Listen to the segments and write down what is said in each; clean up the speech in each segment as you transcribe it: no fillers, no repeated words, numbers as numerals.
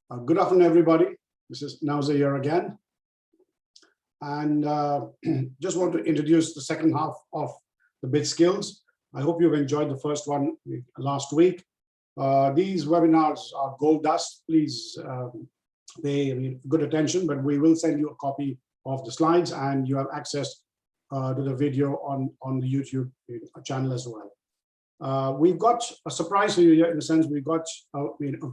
Good afternoon, everybody. This is Nauza here again. And just want to introduce the second half of the bid skills. I hope you've enjoyed the first one last week. These webinars are gold dust. Please pay good attention, but we will send you a copy of the slides and you have access to the video on the YouTube channel as well. We've got a surprise for you here in the sense we got a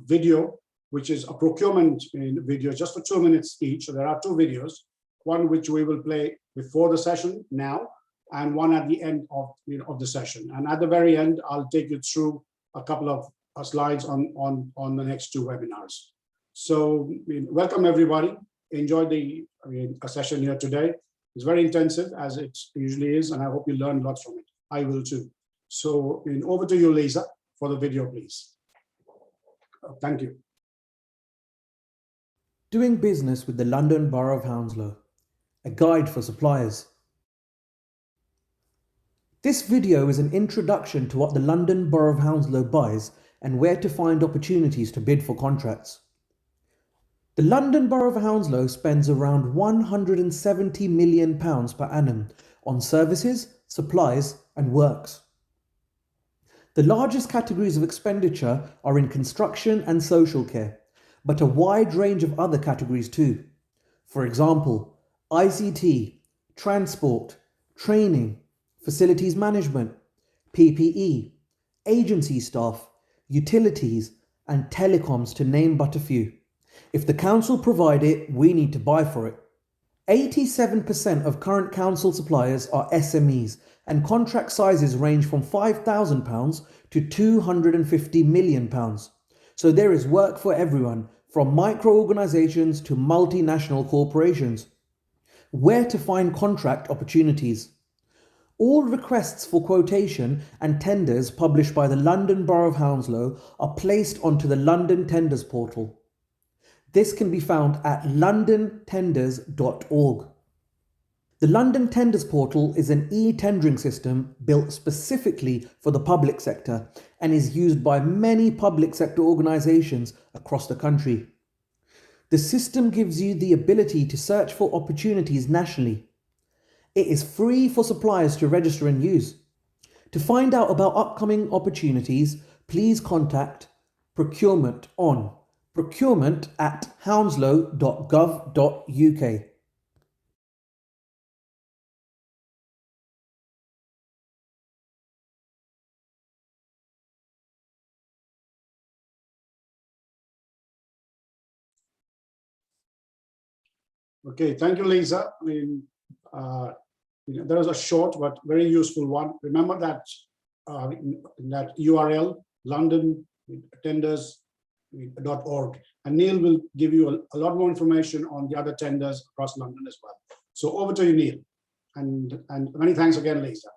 video which is a procurement video just for 2 minutes each. So there are 2 videos, one which we will play before the session now, and one at the end of the session. And at the very end, I'll take you through a couple of slides on the next 2 webinars. So welcome everybody. Enjoy the session here today. It's very intensive as it usually is, and I hope you learn lots from it. I will too. So over to you, Lisa, for the video, please. Thank you. Doing business with the London Borough of Hounslow, a guide for suppliers. This video is an introduction to what the London Borough of Hounslow buys and where to find opportunities to bid for contracts. The London Borough of Hounslow spends around £170 million per annum on services, supplies and works. The largest categories of expenditure are in construction and social care, but a wide range of other categories too. For example, ICT, transport, training, facilities management, PPE, agency staff, utilities, and telecoms, to name but a few. If the council provide it, we need to buy for it. 87% of current council suppliers are SMEs, and contract sizes range from £5,000 to £250 million. So there is work for everyone, from micro-organisations to multinational corporations. Where to find contract opportunities? All requests for quotation and tenders published by the London Borough of Hounslow are placed onto the London Tenders portal. This can be found at londontenders.org. The London Tenders portal is an e-tendering system built specifically for the public sector and is used by many public sector organisations across the country. The system gives you the ability to search for opportunities nationally. It is free for suppliers to register and use. To find out about upcoming opportunities, please contact procurement on procurement@hounslow.gov.uk. Okay, thank you, Lisa. There is a short but very useful one. Remember that that URL, londontenders.org, and Neal will give you a lot more information on the other tenders across London as well. So over to you, Neal, and many thanks again, Lisa.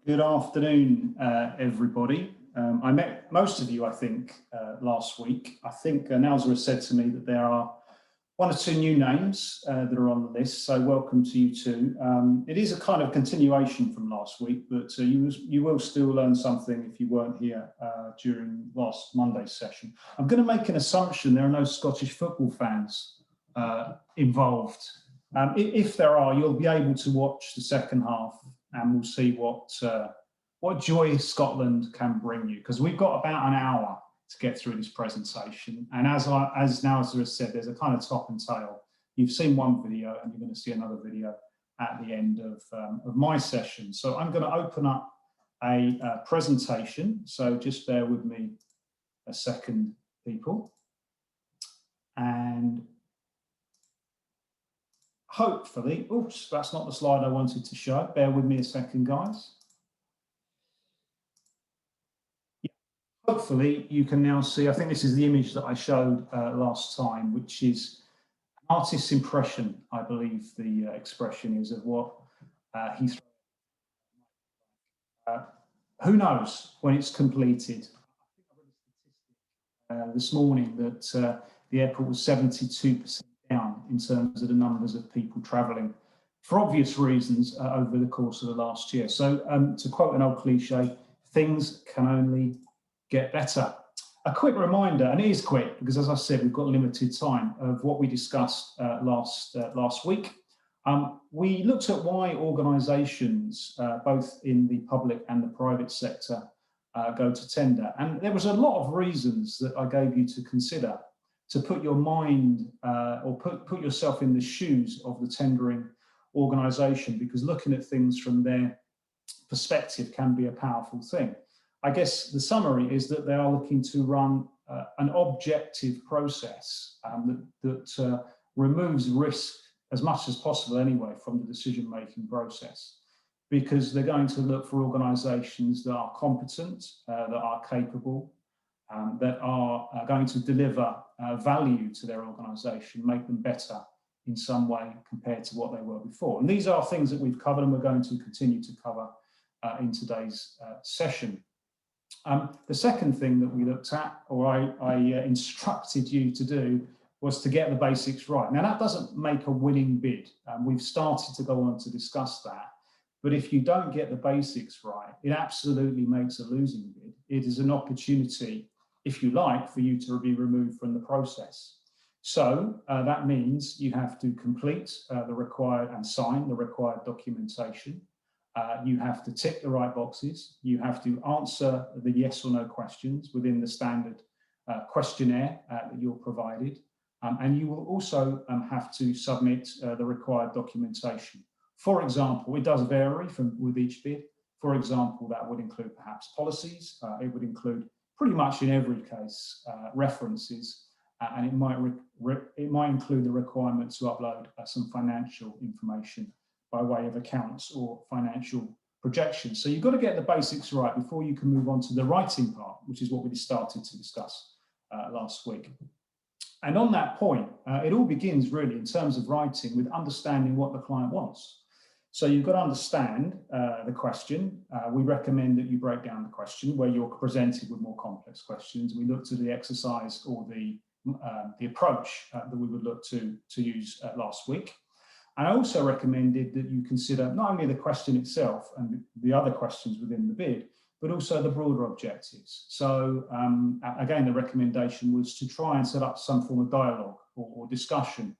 Good afternoon, everybody. I met most of you, I think, last week. I think Nauza has said to me that there are 1 or 2 new names that are on the list, so welcome to you too. It is a kind of continuation from last week, but you will still learn something if you weren't here during last Monday's session. I'm going to make an assumption there are no Scottish football fans involved. If there are, you'll be able to watch the second half and we'll see what joy Scotland can bring you, because we've got about an hour to get through this presentation. And as Nauza has said, there's a kind of top and tail. You've seen one video and you're going to see another video at the end of my session. So I'm going to open up a presentation. So just bear with me a second, people. And hopefully, oops, that's not the slide I wanted to show. Bear with me a second, guys. Hopefully you can now see, I think this is the image that I showed last time, which is an artist's impression, I believe the expression is, of what he's. Who knows when it's completed? I read a statistic this morning that the airport was 72% down in terms of the numbers of people travelling, for obvious reasons, over the course of the last year. So to quote an old cliche, things can only get better. A quick reminder, and it is quick because, as I said, we've got limited time, of what we discussed last week. We looked at why organisations, both in the public and the private sector, go to tender. And there was a lot of reasons that I gave you to consider, to put your mind or put yourself in the shoes of the tendering organisation, because looking at things from their perspective can be a powerful thing. I guess the summary is that they are looking to run an objective process that removes risk as much as possible anyway from the decision-making process, because they're going to look for organisations that are competent, that are capable, that are going to deliver value to their organisation, make them better in some way compared to what they were before. And these are things that we've covered and we're going to continue to cover in today's session. The second thing that we looked at, or I instructed you to do, was to get the basics right. Now, that doesn't make a winning bid. We've started to go on to discuss that. But if you don't get the basics right, it absolutely makes a losing bid. It is an opportunity, if you like, for you to be removed from the process. So that means you have to complete the required and sign the required documentation. You have to tick the right boxes. You have to answer the yes or no questions within the standard questionnaire that you're provided. And you will also have to submit the required documentation. For example, it does vary with each bid. For example, that would include perhaps policies. It would include pretty much in every case references, and it might include the requirement to upload some financial information by way of accounts or financial projections. So you've got to get the basics right before you can move on to the writing part, which is what we started to discuss last week. And on that point, it all begins really in terms of writing with understanding what the client wants. So you've got to understand the question. We recommend that you break down the question where you're presented with more complex questions. We looked at the exercise or the approach that we would look to use last week. And I also recommended that you consider not only the question itself and the other questions within the bid, but also the broader objectives. So again, the recommendation was to try and set up some form of dialogue or discussion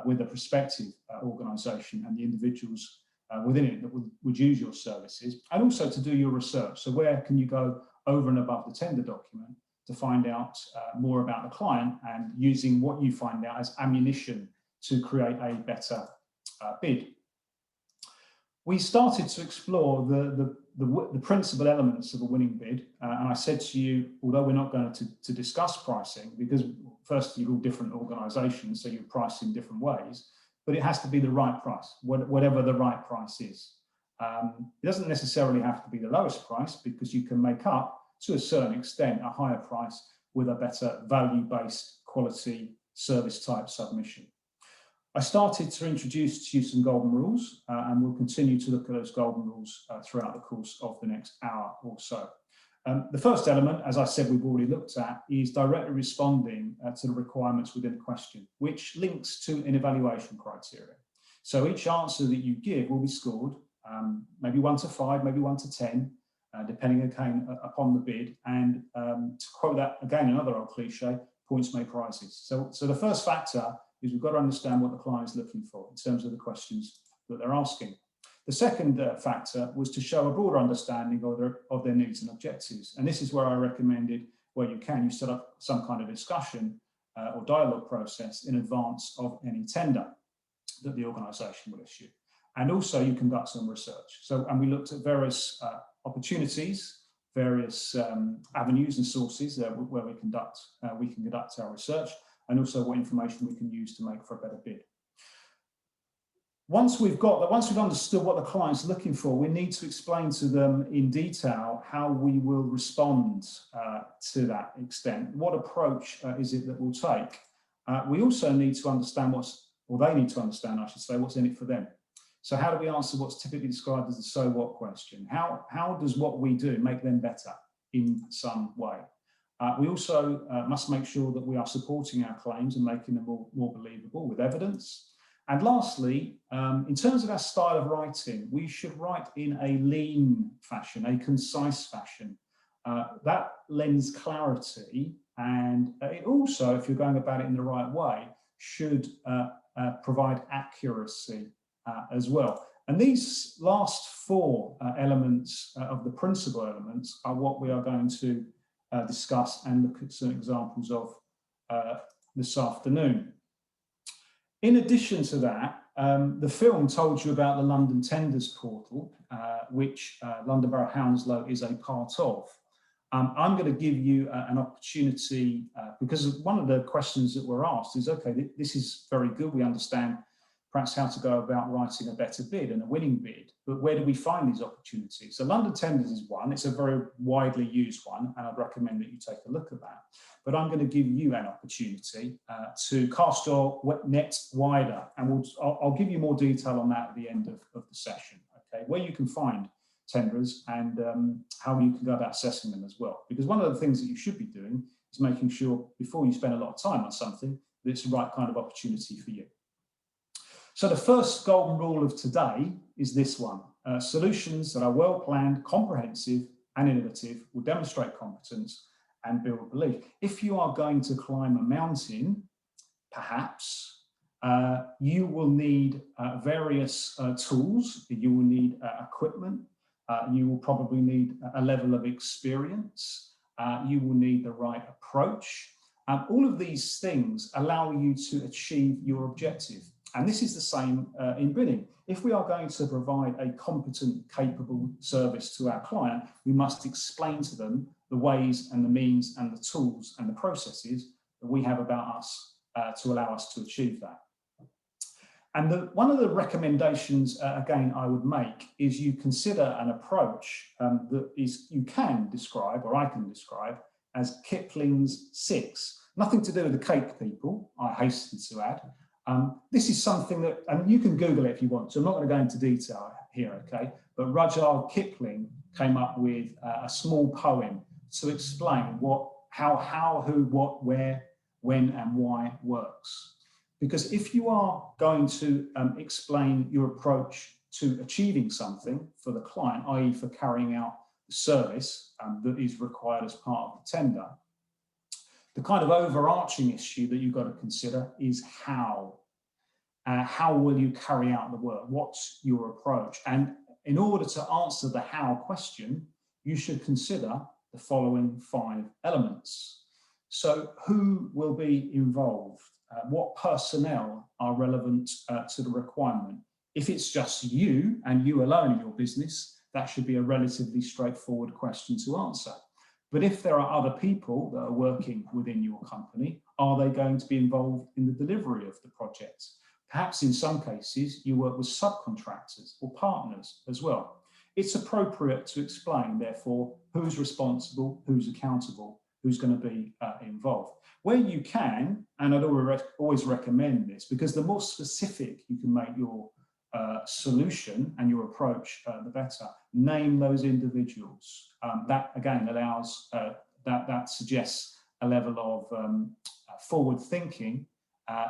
with a prospective organisation and the individuals within it that would use your services, and also to do your research. So where can you go over and above the tender document to find out more about the client, and using what you find out as ammunition to create a better bid. We started to explore the principal elements of a winning bid, and I said to you, although we're not going to discuss pricing, because first you're all different organisations, so you price in different ways, but it has to be the right price, whatever the right price is. It doesn't necessarily have to be the lowest price, because you can make up, to a certain extent, a higher price with a better value-based quality service type submission. I started to introduce to you some golden rules, and we'll continue to look at those golden rules throughout the course of the next hour or so. The first element, as I said, we've already looked at, is directly responding to the requirements within a question, which links to an evaluation criteria. So each answer that you give will be scored, maybe 1 to 5, maybe 1 to 10, depending again upon the bid. And to quote that again, another old cliche, points make prizes. So the first factor is we've got to understand what the client is looking for in terms of the questions that they're asking. The second factor was to show a broader understanding of their needs and objectives. And this is where I recommended, where you can, you set up some kind of discussion or dialogue process in advance of any tender that the organisation will issue. And also you conduct some research. And we looked at various opportunities, various avenues and sources where we can conduct our research, and also what information we can use to make for a better bid. Once we've understood what the client's looking for, we need to explain to them in detail how we will respond to that extent. What approach is it that we'll take? We also need to understand they need to understand, I should say, what's in it for them. So how do we answer what's typically described as the so what question? How does what we do make them better in some way? We also must make sure that we are supporting our claims and making them more believable with evidence. And lastly, in terms of our style of writing, we should write in a lean fashion, a concise fashion. That lends clarity And it also, if you're going about it in the right way, should provide accuracy as well. And these last four elements of the principal elements are what we are going to discuss and look at some examples of this afternoon. In addition to that, the film told you about the London Tenders portal, which London Borough Hounslow is a part of. I'm going to give you an opportunity, because one of the questions that were asked is, okay, this is very good. We understand perhaps how to go about writing a better bid and a winning bid, but where do we find these opportunities? So London Tenders is one. It's a very widely used one, and I'd recommend that you take a look at that. But I'm going to give you an opportunity to cast your net wider, and I'll give you more detail on that at the end of the session, okay, where you can find tenderers and how you can go about assessing them as well. Because one of the things that you should be doing is making sure before you spend a lot of time on something that it's the right kind of opportunity for you. So the first golden rule of today is this one. Solutions that are well planned, comprehensive and innovative will demonstrate competence and build belief. If you are going to climb a mountain, perhaps you will need various tools, you will need equipment, you will probably need a level of experience, you will need the right approach. All of these things allow you to achieve your objective. And this is the same in bidding. If we are going to provide a competent, capable service to our client, we must explain to them the ways and the means and the tools and the processes that we have about us to allow us to achieve that. And one of the recommendations, again, I would make is you consider an approach that you can describe, or I can describe, as Kipling's 6. Nothing to do with the cake people, I hasten to add. This is something that, and you can Google it if you want to, I'm not going to go into detail here, okay? But Rudyard Kipling came up with a small poem to explain how, who, what, where, when, and why works. Because if you are going to explain your approach to achieving something for the client, i.e. for carrying out the service that is required as part of the tender, the kind of overarching issue that you've got to consider is how. How will you carry out the work? What's your approach? And in order to answer the how question, you should consider the following 5 elements. So who will be involved? What personnel are relevant to the requirement? If it's just you and you alone in your business, that should be a relatively straightforward question to answer. But if there are other people that are working within your company, are they going to be involved in the delivery of the project? Perhaps in some cases, you work with subcontractors or partners as well. It's appropriate to explain, therefore, who's responsible, who's accountable, who's going to be involved. Where you can, and I'd always recommend this, because the more specific you can make your solution and your approach, the better. Name those individuals. That again allows, that suggests a level of forward thinking,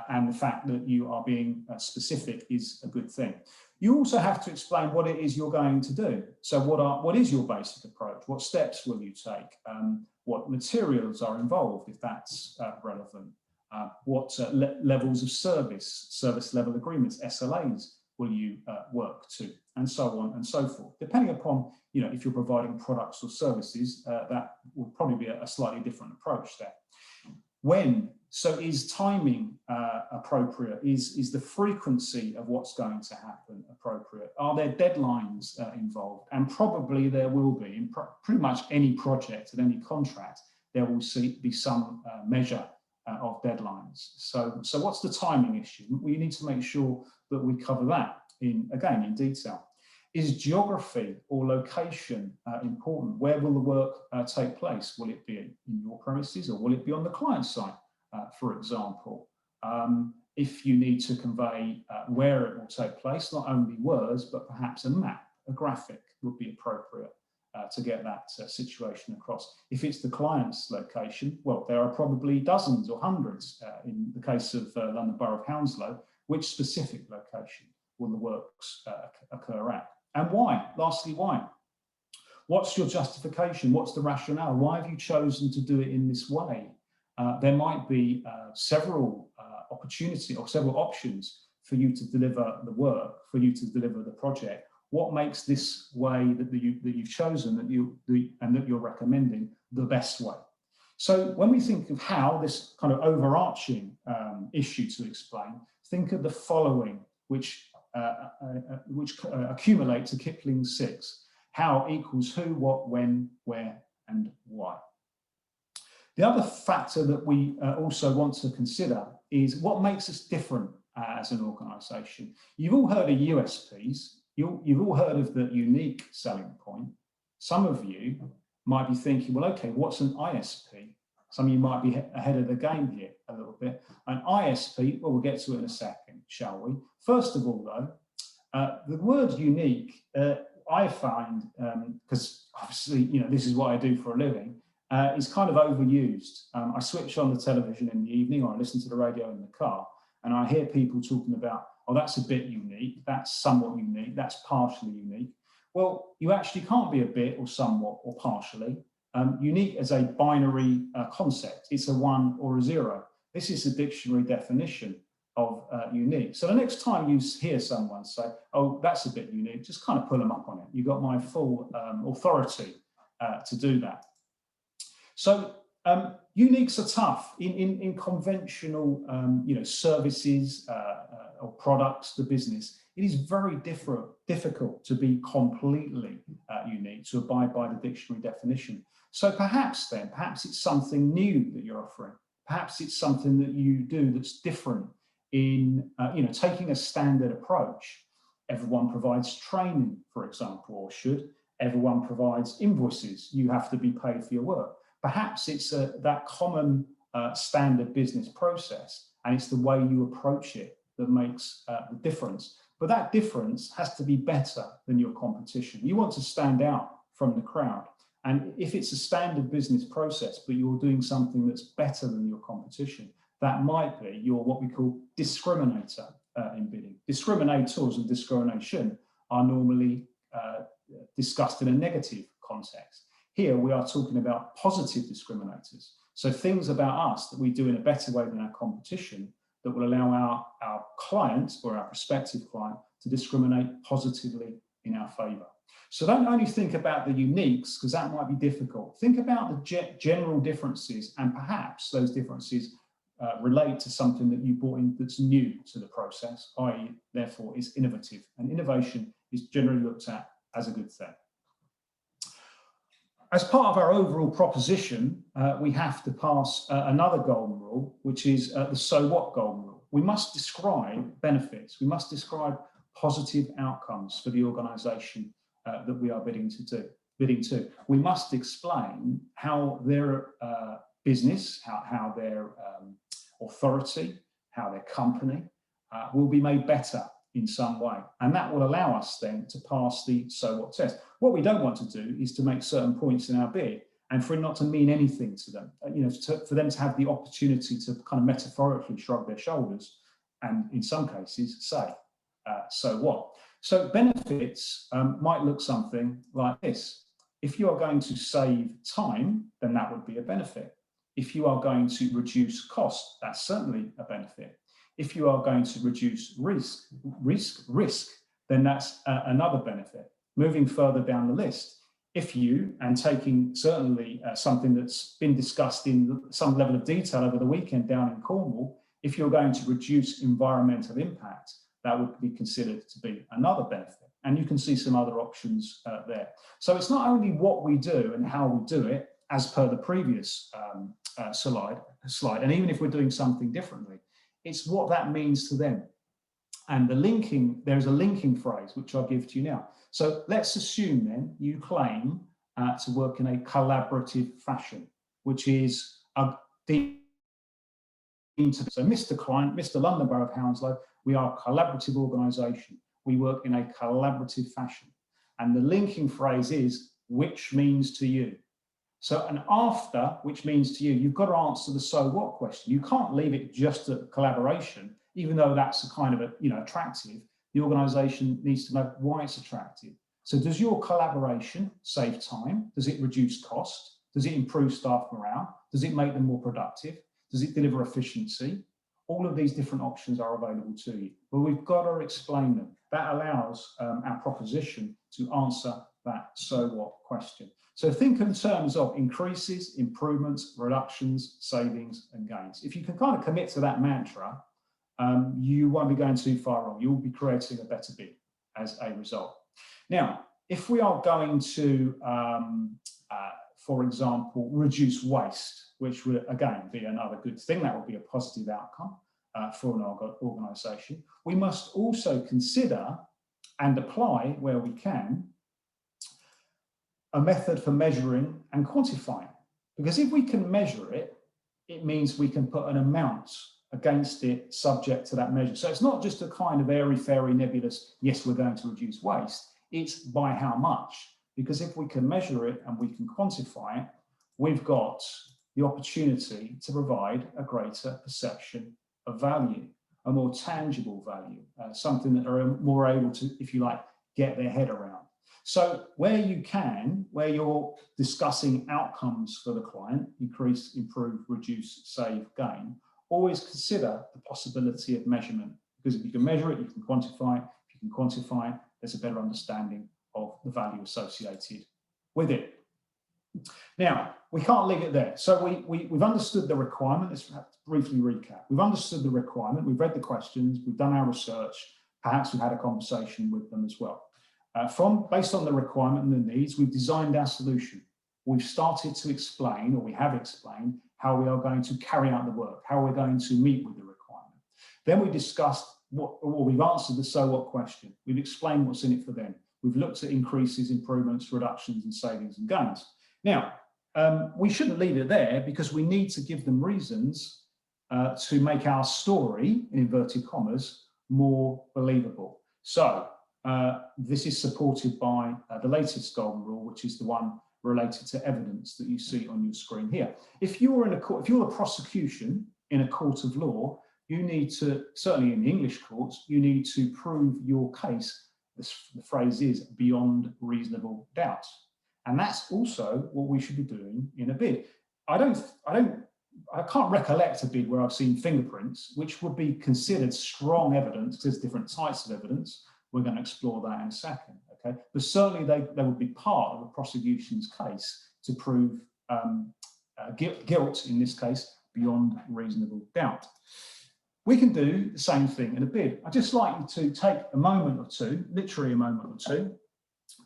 and the fact that you are being specific is a good thing. You also have to explain what it is you're going to do. So what is your basic approach? What steps will you take? What materials are involved, if that's relevant? What levels of service level agreements, SLAs, will you work to, and so on and so forth. Depending upon, if you're providing products or services, that will probably be a slightly different approach there. When? So is timing appropriate? Is the frequency of what's going to happen appropriate? Are there deadlines involved? And probably there will be. In pretty much any project and any contract, there will be some measure of deadlines. So what's the timing issue? We need to make sure that we cover that in detail. Is geography or location important? Where will the work take place? Will it be in your premises or will it be on the client site, for example? If you need to convey where it will take place, not only words, but perhaps a map, a graphic would be appropriate to get that situation across. If it's the client's location, well, there are probably dozens or hundreds in the case of London Borough of Hounslow. Which specific location will the works occur at? And why? Lastly, why? What's your justification? What's the rationale? Why have you chosen to do it in this way? there might be several opportunities or several options for you to deliver the work, for you to deliver the project. What makes this way that you've chosen and that you're recommending the best way? So when we think of how this kind of overarching issue to explain, think of the following, which accumulate to Kipling's 6. How equals who, what, when, where, and why. The other factor that we also want to consider is what makes us different as an organisation. You've all heard of USPs. You've all heard of the unique selling point. Some of you might be thinking, well, okay, what's an ISP? Some of you might be ahead of the game here a little bit. An ISP, well, we'll get to it in a second, shall we? First of all, though, the word unique, I find, because obviously, you know, this is what I do for a living, is kind of overused. I switch on the television in the evening, or I listen to the radio in the car, and I hear people talking about, oh, that's a bit unique, that's somewhat unique, that's partially unique. Well, you actually can't be a bit or somewhat or partially. Unique as a binary concept. It's a 1 or a 0. This is the dictionary definition of unique. So the next time you hear someone say, oh, that's a bit unique, just kind of pull them up on it. You've got my full authority to do that. So uniques are tough in conventional services or products to business. It is very difficult to be completely unique, to abide by the dictionary definition. So perhaps it's something new that you're offering. Perhaps it's something that you do that's different in taking a standard approach. Everyone provides training, for example, or should. Everyone provides invoices. You have to be paid for your work. Perhaps it's that common standard business process, and it's the way you approach it that makes the difference. But that difference has to be better than your competition. You want to stand out from the crowd. And if it's a standard business process, but you're doing something that's better than your competition, that might be your what we call discriminator in bidding. Discriminators and discrimination are normally discussed in a negative context. Here we are talking about positive discriminators. So things about us that we do in a better way than our competition that will allow our client or our prospective client to discriminate positively in our favour. So don't only think about the uniques, because that might be difficult. Think about the general differences, and perhaps those differences relate to something that you brought in that's new to the process, i.e. therefore is innovative. And innovation is generally looked at as a good thing. As part of our overall proposition, we have to pass another golden rule, which is the so what golden rule. We must describe benefits. We must describe positive outcomes for the organisation that we are bidding to. We must explain how their business, how their authority, how their company will be made better in some way. And that will allow us then to pass the so what test. What we don't want to do is to make certain points in our bid and for it not to mean anything to them, for them to have the opportunity to kind of metaphorically shrug their shoulders and in some cases say, so what? So benefits might look something like this. If you are going to save time, then that would be a benefit. If you are going to reduce cost, that's certainly a benefit. If you are going to reduce risk, then that's another benefit. Moving further down the list, if you, and taking certainly something that's been discussed in some level of detail over the weekend down in Cornwall, if you're going to reduce environmental impact, that would be considered to be another benefit. And you can see some other options there. So it's not only what we do and how we do it, as per the previous slide, and even if we're doing something differently, it's what that means to them. And there's a linking phrase, which I'll give to you now. So let's assume then you claim to work in a collaborative fashion, which is so Mr. Client, Mr. London Borough of Hounslow, we are a collaborative organisation. We work in a collaborative fashion. And the linking phrase is, which means to you. So an after, which means to you, you've got to answer the so what question. You can't leave it just at collaboration, even though that's a kind of attractive. The organisation needs to know why it's attractive. So does your collaboration save time? Does it reduce cost? Does it improve staff morale? Does it make them more productive? Does it deliver efficiency? All of these different options are available to you, but we've got to explain them. That allows our proposition to answer that so what question. So think in terms of increases, improvements, reductions, savings, and gains. If you can kind of commit to that mantra, you won't be going too far wrong. You'll be creating a better bid as a result. Now, if we are going to, for example, reduce waste, which would again be another good thing, that would be a positive outcome for an organisation, we must also consider and apply, where we can, a method for measuring and quantifying. Because if we can measure it, it means we can put an amount against it subject to that measure. So it's not just a kind of airy-fairy nebulous, yes, we're going to reduce waste, it's by how much. Because if we can measure it and we can quantify it, we've got the opportunity to provide a greater perception of value, a more tangible value, something that are more able to, if you like, get their head around. So where you can, where you're discussing outcomes for the client, increase, improve, reduce, save, gain, always consider the possibility of measurement, because if you can measure it, you can quantify it. If you can quantify it, there's a better understanding of the value associated with it. Now, we can't leave it there. So we've understood the requirement. Let's briefly recap. We've understood the requirement. We've read the questions. We've done our research. Perhaps we've had a conversation with them as well. Based on the requirement and the needs, we've designed our solution. We've started to explain, or we have explained, how we are going to carry out the work, how we're going to meet with the requirement. Then we discussed we've answered the so what question. We've explained what's in it for them. We've looked at increases, improvements, reductions, and savings and gains. Now, we shouldn't leave it there, because we need to give them reasons to make our story, in inverted commas, more believable. So this is supported by the latest golden rule, which is the one related to evidence that you see on your screen here. If you're in a court, if you're a prosecution in a court of law, you need to, certainly in the English courts, you need to prove your case, the phrase is, beyond reasonable doubt. And that's also what we should be doing in a bid. I can't recollect a bid where I've seen fingerprints, which would be considered strong evidence, because there's different types of evidence. We're going to explore that in a second, okay? But certainly they would be part of a prosecution's case to prove guilt, in this case, beyond reasonable doubt. We can do the same thing in a bid. I'd just like you to take a moment or two, literally a moment or two,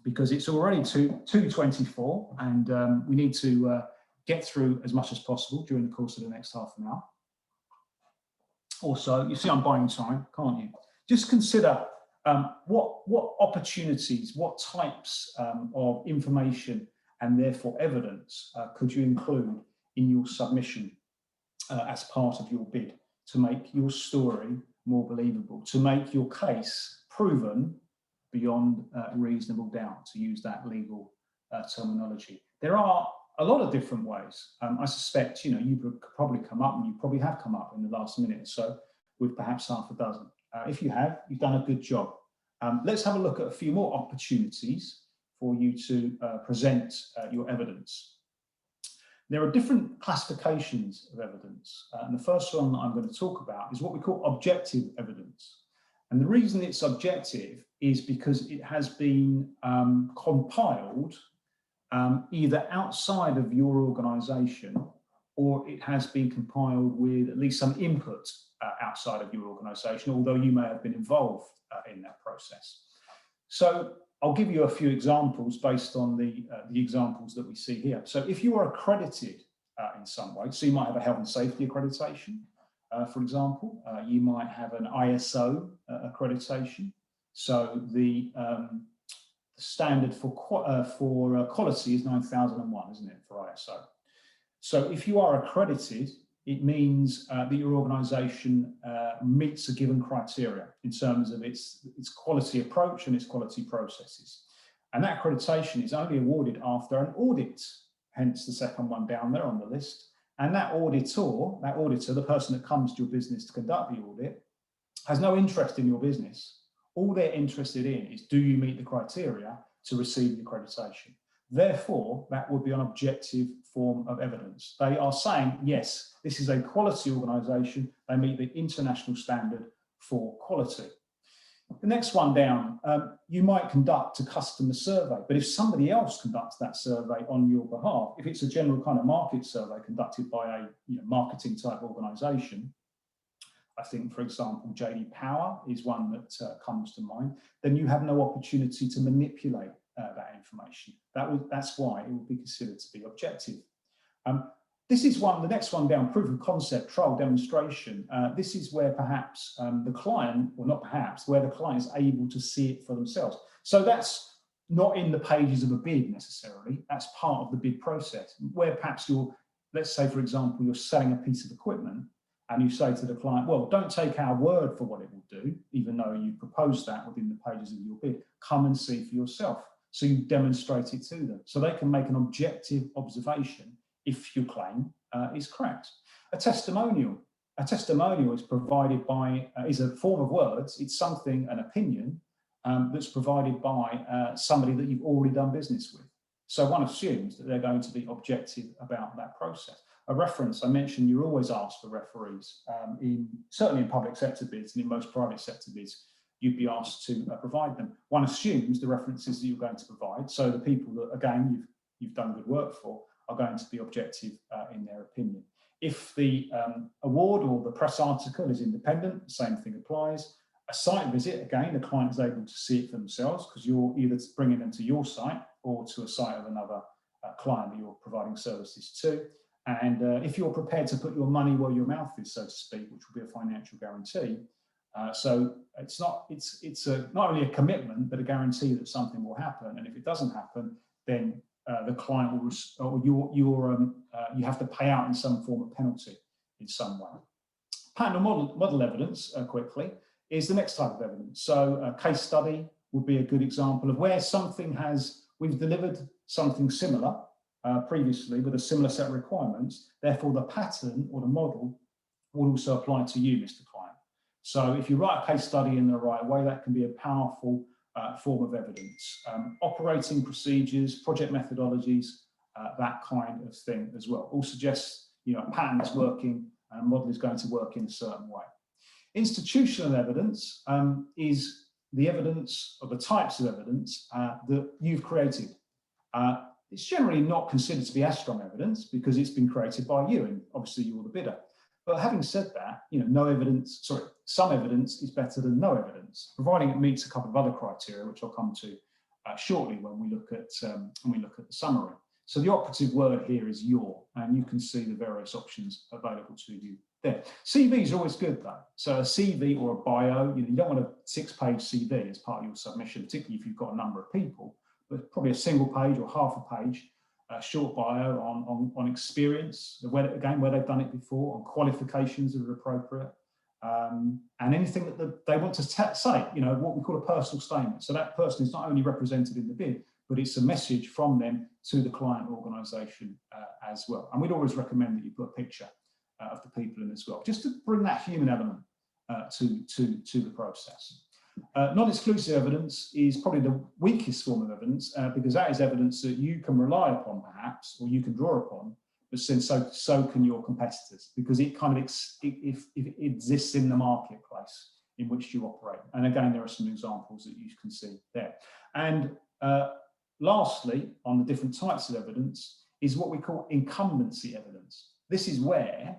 because it's already 2:24 and we need to get through as much as possible during the course of the next half an hour. Also, you see I'm buying time, can't you? Just consider what opportunities, what types of information and therefore evidence could you include in your submission as part of your bid to make your story more believable, to make your case proven beyond reasonable doubt, to use that legal terminology. There are a lot of different ways. I suspect, you could probably come up, and you probably have come up in the last minute or so with perhaps half a dozen. If you have, you've done a good job. Let's have a look at a few more opportunities for you to present your evidence. There are different classifications of evidence. And the first one that I'm going to talk about is what we call objective evidence. And the reason it's objective is because it has been compiled either outside of your organisation, or it has been compiled with at least some input outside of your organisation, although you may have been involved in that process. So I'll give you a few examples based on the examples that we see here. So if you are accredited in some way, so you might have a health and safety accreditation, for example, you might have an ISO accreditation. So the standard for quality is 9001, isn't it, for ISO? So if you are accredited, it means that your organisation meets a given criteria in terms of its quality approach and its quality processes. And that accreditation is only awarded after an audit, hence the second one down there on the list. And that auditor, the person that comes to your business to conduct the audit, has no interest in your business. All they're interested in is, do you meet the criteria to receive the accreditation? Therefore, that would be an objective form of evidence. They are saying, yes, this is a quality organisation. They meet the international standard for quality. The next one down, you might conduct a customer survey, but if somebody else conducts that survey on your behalf, if it's a general kind of market survey conducted by a marketing type organisation, I think, for example, JD Power is one that comes to mind, then you have no opportunity to manipulate that information. That's why it would be considered to be objective. This is the next one down, proof of concept, trial demonstration. This is where perhaps the client, or not perhaps, where the client is able to see it for themselves. So that's not in the pages of a bid necessarily, that's part of the bid process, where perhaps let's say, for example, you're selling a piece of equipment and you say to the client, well, don't take our word for what it will do, even though you proposed that within the pages of your bid, come and see for yourself. So you demonstrate it to them. So they can make an objective observation if your claim is correct. A testimonial is provided by, is a form of words, it's something, an opinion, that's provided by somebody that you've already done business with. So one assumes that they're going to be objective about that process. A reference, I mentioned you're always asked for referees. Certainly in public sector bids and in most private sector bids, you'd be asked to provide them. One assumes the references that you're going to provide, so the people that, again, you've done good work for, are going to be objective in their opinion. If the award or the press article is independent, the same thing applies. A site visit, again, the client is able to see it for themselves because you're either bringing them to your site or to a site of another client that you're providing services to. And if you're prepared to put your money where your mouth is, so to speak, which will be a financial guarantee. So it's not only a commitment, but a guarantee that something will happen. And if it doesn't happen, then the client will, or you have to pay out in some form of penalty in some way. Pattern or model evidence, quickly, is the next type of evidence. So a case study would be a good example of where we've delivered something similar previously with a similar set of requirements. Therefore, the pattern or the model will also apply to you, Mr. Client. So if you write a case study in the right way, that can be a powerful form of evidence. Operating procedures, project methodologies, that kind of thing as well. All suggests a pattern is working and a model is going to work in a certain way. Institutional evidence is the evidence, or the types of evidence that you've created. It's generally not considered to be as strong evidence because it's been created by you, and obviously you're the bidder. But having said that, some evidence is better than no evidence, providing it meets a couple of other criteria, which I'll come to shortly when we look at the summary. So the operative word here is your, and you can see the various options available to you there. CVs are always good though. So a CV or a bio, you don't want a 6-page CV as part of your submission, particularly if you've got a number of people, but probably a single page or half a page. Short bio on experience, where they've done it before, on qualifications that are appropriate, and anything that they want to say, what we call a personal statement. So that person is not only represented in the bid, but it's a message from them to the client organisation as well. And we'd always recommend that you put a picture of the people in as well, just to bring that human element to the process. Non-exclusive evidence is probably the weakest form of evidence because that is evidence that you can rely upon perhaps, or you can draw upon, but so can your competitors, because it kind of it exists in the marketplace in which you operate. And again, there are some examples that you can see there. And lastly, on the different types of evidence is what we call incumbency evidence. This is where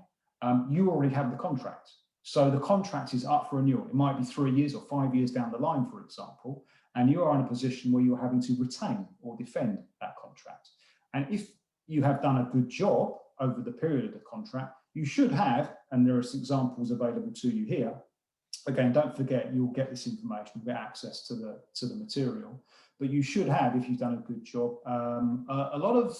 you already have the contract. So the contract is up for renewal. It might be 3 years or 5 years down the line, for example, and you are in a position where you're having to retain or defend that contract. And if you have done a good job over the period of the contract, you should have, and there are some examples available to you here. Again, don't forget, you'll get this information, you'll get access to the material, but you should have, if you've done a good job, a lot of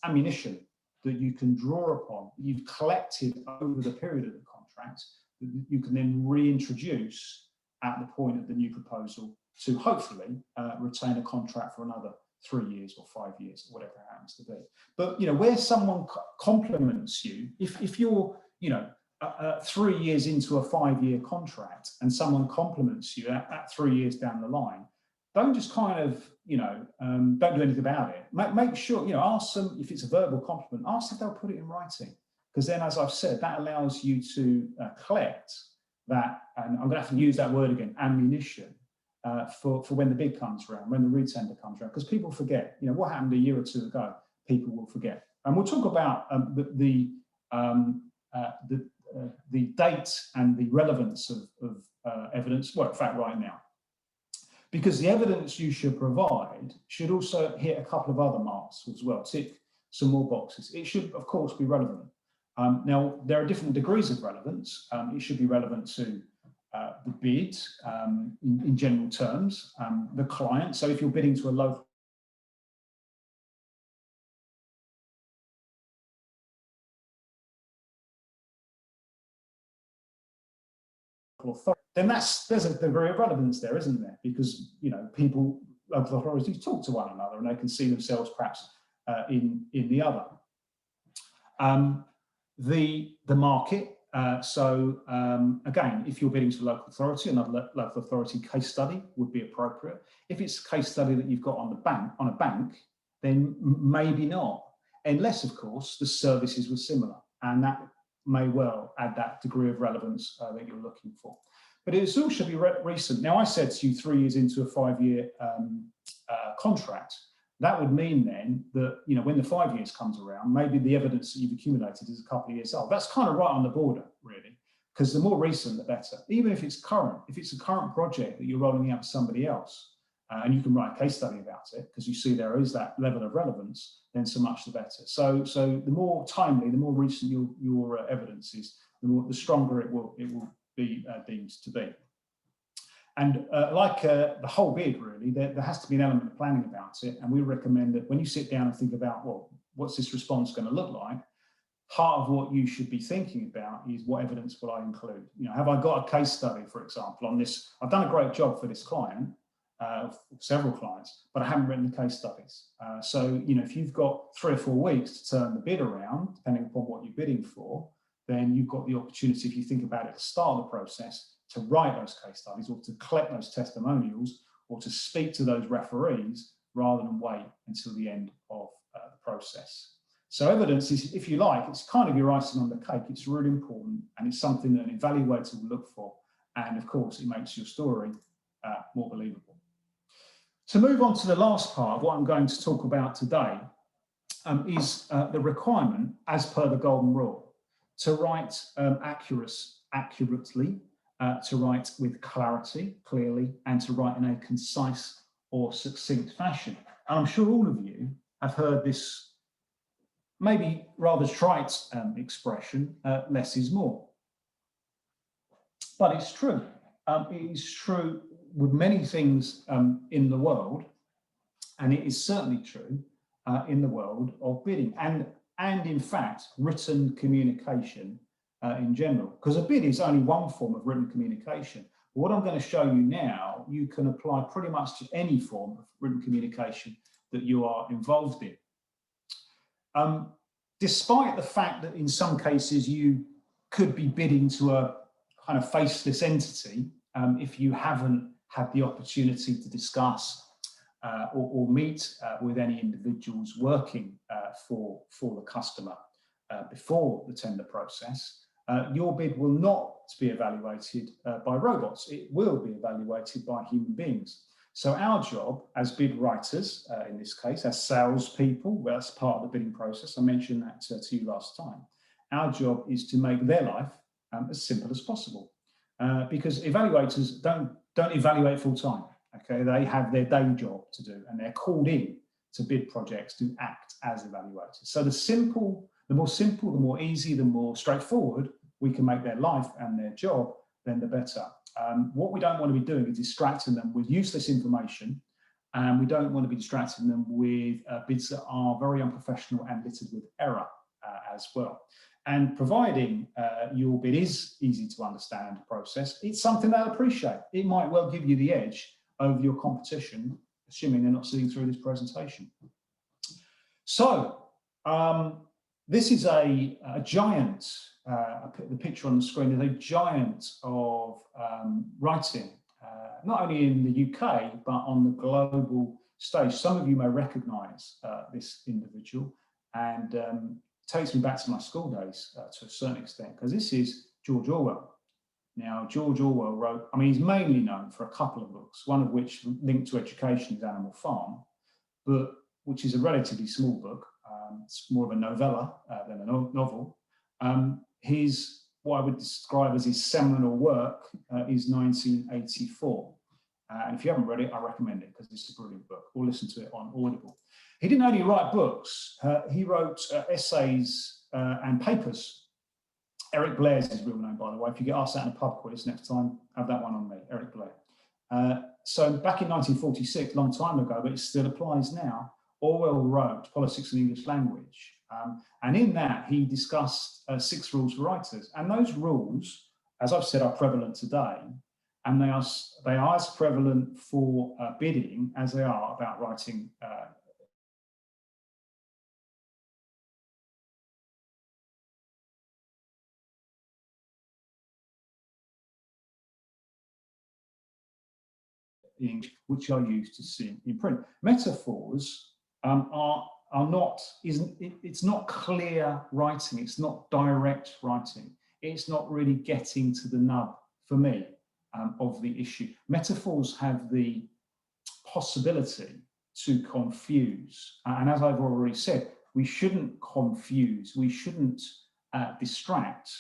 ammunition that you can draw upon, that you've collected over the period of the contract, that you can then reintroduce at the point of the new proposal to hopefully retain a contract for another 3 years or 5 years, or whatever it happens to be. But where someone compliments you, if you're 3 years into a 5-year contract and someone compliments you at 3 years down the line, don't just kind of, don't do anything about it. Make sure, ask them if it's a verbal compliment, ask if they'll put it in writing. Because then, as I've said, that allows you to collect that, and I'm going to have to use that word again, ammunition, for when the bid comes around, when the retender comes around, because people forget. What happened a year or two ago, people will forget. And we'll talk about the date and the relevance of evidence, well, in fact, right now. Because the evidence you should provide should also hit a couple of other marks as well, tick some more boxes. It should, of course, be relevant. Now, there are different degrees of relevance. It should be relevant to the bid in general terms, the client. So if you're bidding to a local authority, then there's a degree of relevance there, isn't there? Because local authorities talk to one another and they can see themselves perhaps in the other. The market. Again, if you're bidding to a local authority, another local authority case study would be appropriate. If it's a case study that you've got on a bank, then maybe not, unless, of course, the services were similar, and that may well add that degree of relevance that you're looking for. But it all should be recent. Now, I said to you 3 years into a 5-year contract. That would mean then that, when the 5 years comes around, maybe the evidence that you've accumulated is a couple of years old. That's kind of right on the border, really, because the more recent, the better. Even if it's current, if it's a current project that you're rolling out to somebody else, and you can write a case study about it because you see there is that level of relevance, then so much the better. So the more timely, the more recent your evidence is, the stronger it will be deemed to be. And the whole bid, really, there has to be an element of planning about it. And we recommend that when you sit down and think about, well, what's this response going to look like? Part of what you should be thinking about is, what evidence will I include? Have I got a case study, for example, on this? I've done a great job for this client, several clients, but I haven't written the case studies. So, if you've got 3 or 4 weeks to turn the bid around, depending upon what you're bidding for, then you've got the opportunity, if you think about it at the start of the process, to write those case studies, or to collect those testimonials, or to speak to those referees, rather than wait until the end of the process. So evidence is, if you like, it's kind of your icing on the cake. It's really important, and it's something that an evaluator will look for. And of course, it makes your story more believable. To move on to the last part of what I'm going to talk about today, is the requirement, as per the golden rule, to write accurately, to write with clarity, clearly, and to write in a concise or succinct fashion. And I'm sure all of you have heard this maybe rather trite expression, less is more. But it's true. It is true with many things in the world, and it is certainly true in the world of bidding and in fact, written communication in general, because a bid is only one form of written communication. But what I'm going to show you now, you can apply pretty much to any form of written communication that you are involved in. Despite the fact that in some cases you could be bidding to a kind of faceless entity, if you haven't had the opportunity to discuss or meet with any individuals working for the customer before the tender process, your bid will not be evaluated by robots. It will be evaluated by human beings. So our job as bid writers, in this case, as salespeople, well, that's part of the bidding process. I mentioned that to you last time. Our job is to make their life as simple as possible, because evaluators don't evaluate full time. Okay, they have their day job to do, and they're called in to bid projects to act as evaluators. So the more simple, the more easy, the more straightforward we can make their life and their job, then the better. What we don't want to be doing is distracting them with useless information, and we don't want to be distracting them with bids that are very unprofessional and littered with error as well. And providing your bid is easy to understand process, it's something they'll appreciate. It might well give you the edge over your competition, assuming they're not sitting through this presentation. So this is a giant, the picture on the screen is a giant of writing not only in the UK, but on the global stage. Some of you may recognise this individual, and takes me back to my school days to a certain extent, because this is George Orwell. Now, George Orwell wrote, I mean, he's mainly known for a couple of books, one of which linked to education is Animal Farm, but which is a relatively small book. It's more of a novella than a novel. His, what I would describe as his seminal work is 1984. And if you haven't read it, I recommend it because it's a brilliant book, or listen to it on Audible. He didn't only write books, he wrote essays and papers. Eric Blair's his real name, by the way. If you get asked that in a pub quiz next time, have that one on me, Eric Blair. So back in 1946, long time ago, but it still applies now, Orwell wrote Politics in the English Language. And in that, he discussed 6 rules for writers. And those rules, as I've said, are prevalent today. And they are as prevalent for bidding as they are about writing English, which are used to see in print. Metaphors are not, it's not clear writing, it's not direct writing, it's not really getting to the nub, for me, of the issue. Metaphors have the possibility to confuse, and as I've already said, we shouldn't confuse, we shouldn't distract,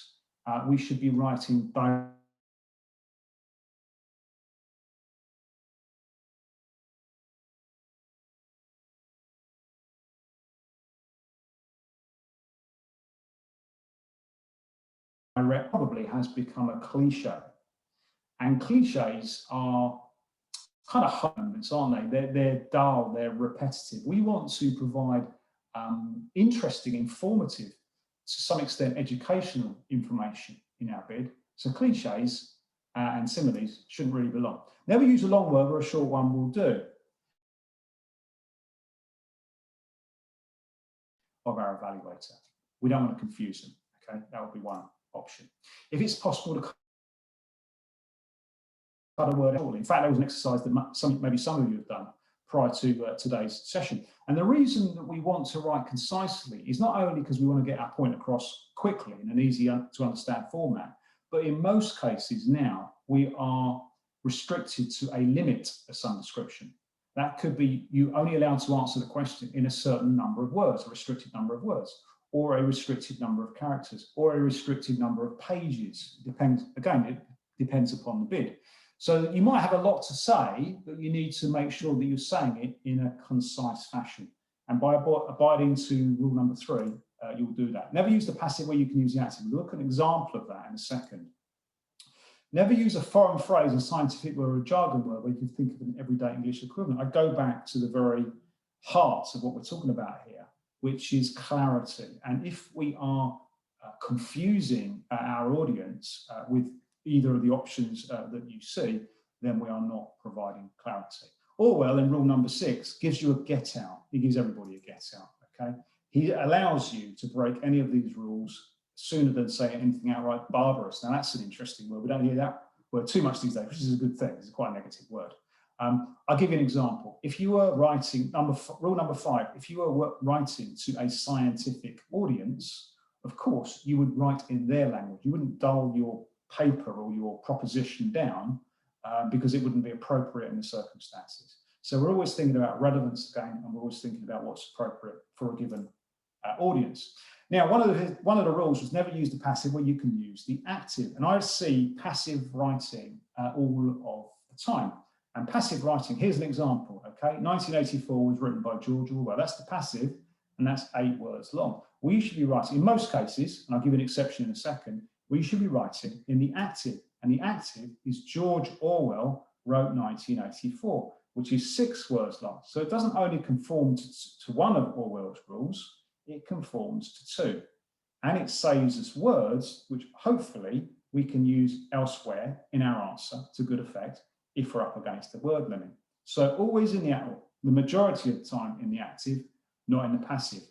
we should be writing direct. Probably has become a cliche, and cliches are kind of moments, aren't they? They're dull, they're repetitive. We want to provide interesting, informative, to some extent educational information in our bid. So cliches and similes shouldn't really belong. Never use a long word, or a short one will do. Of our evaluator, we don't want to confuse them. Okay, that would be one option. If it's possible to cut a word out, in fact, there was an exercise that maybe some of you have done prior to today's session. And the reason that we want to write concisely is not only because we want to get our point across quickly in an easy to understand format, but in most cases now we are restricted to a limit of some description. That could be you only allowed to answer the question in a certain number of words, a restricted number of words, or a restricted number of characters, or a restricted number of pages. Depends, again, it depends upon the bid. So you might have a lot to say, but you need to make sure that you're saying it in a concise fashion. And by abiding to rule number 3, you'll do that. Never use the passive where you can use the active. We'll look at an example of that in a second. Never use a foreign phrase, a scientific word, or a jargon word where you can think of an everyday English equivalent. I go back to the very heart of what we're talking about here, which is clarity. And if we are confusing our audience with either of the options that you see, then we are not providing clarity. Orwell, in rule number 6, gives you a get out. He gives everybody a get out, okay? He allows you to break any of these rules sooner than say anything outright barbarous. Now, that's an interesting word. We don't hear that word too much these days, which is a good thing. It's quite a negative word. I'll give you an example. If you were writing, rule number 5, if you were writing to a scientific audience, of course, you would write in their language. You wouldn't dull your paper or your proposition down because it wouldn't be appropriate in the circumstances. So we're always thinking about relevance again, and we're always thinking about what's appropriate for a given audience. Now, one of the rules was never use the passive where you can use the active. And I see passive writing all of the time. And passive writing, here's an example, okay? 1984 was written by George Orwell. That's the passive, and that's 8 words long. We should be writing, in most cases, and I'll give you an exception in a second, we should be writing in the active. And the active is George Orwell wrote 1984, which is 6 words long. So it doesn't only conform to one of Orwell's rules, it conforms to 2. And it saves us words, which hopefully we can use elsewhere in our answer to good effect if we're up against the word limit. So always in the majority of the time in the active, not in the passive.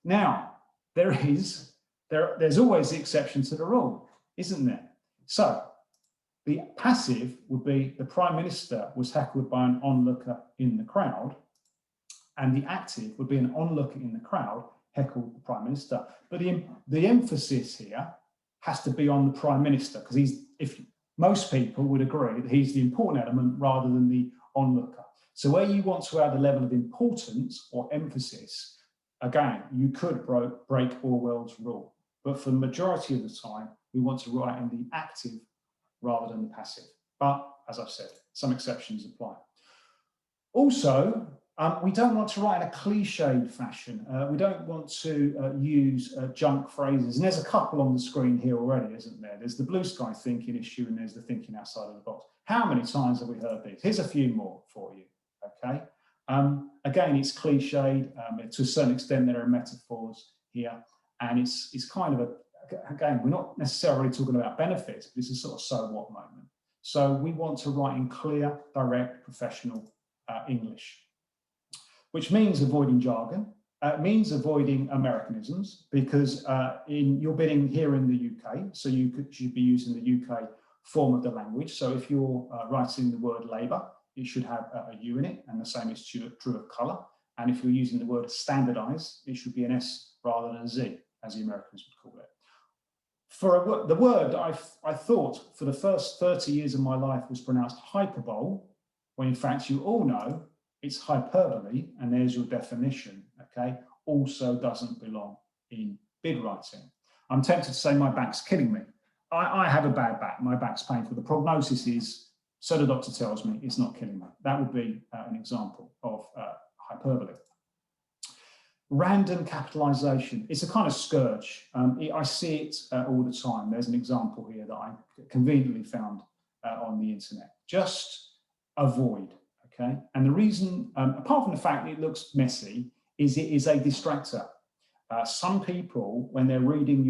Now, there's always the exception to the rule, isn't there? So The passive would be the Prime Minister was heckled by an onlooker in the crowd, and the active would be an onlooker in the crowd heckled the Prime Minister. But the emphasis here has to be on the Prime Minister, because most people would agree that he's the important element rather than the onlooker. So where you want to add a level of importance or emphasis, again, you could break Orwell's rule. But for the majority of the time, we want to write in the active rather than the passive. But as I've said, some exceptions apply. Also, we don't want to write in a cliched fashion. We don't want to use junk phrases. And there's a couple on the screen here already, isn't there? There's the blue sky thinking issue and there's the thinking outside of the box. How many times have we heard these? Here's a few more for you, okay? Again, it's cliched. To a certain extent, there are metaphors here. And it's kind of again, we're not necessarily talking about benefits, but it's a sort of so what moment. So we want to write in clear, direct, professional English, which means avoiding jargon. It means avoiding Americanisms, because you're bidding here in the UK, so you should be using the UK form of the language. So if you're writing the word labour, it should have a U in it, and the same is true of colour. And if you're using the word standardise, it should be an S rather than a Z, as the Americans would call it. For the word I thought for the first 30 years of my life was pronounced hyperbole, when in fact you all know it's hyperbole, and there's your definition, okay? Also doesn't belong in bid writing. I'm tempted to say my back's killing me. I have a bad back, my back's painful. The prognosis is, so the doctor tells me, it's not killing me. That would be an example of hyperbole. Random capitalization, it's a kind of scourge. I see it all the time. There's an example here that I conveniently found on the internet. Just avoid, okay? And the reason, apart from the fact that it looks messy, is it is a distractor. Some people, when they're reading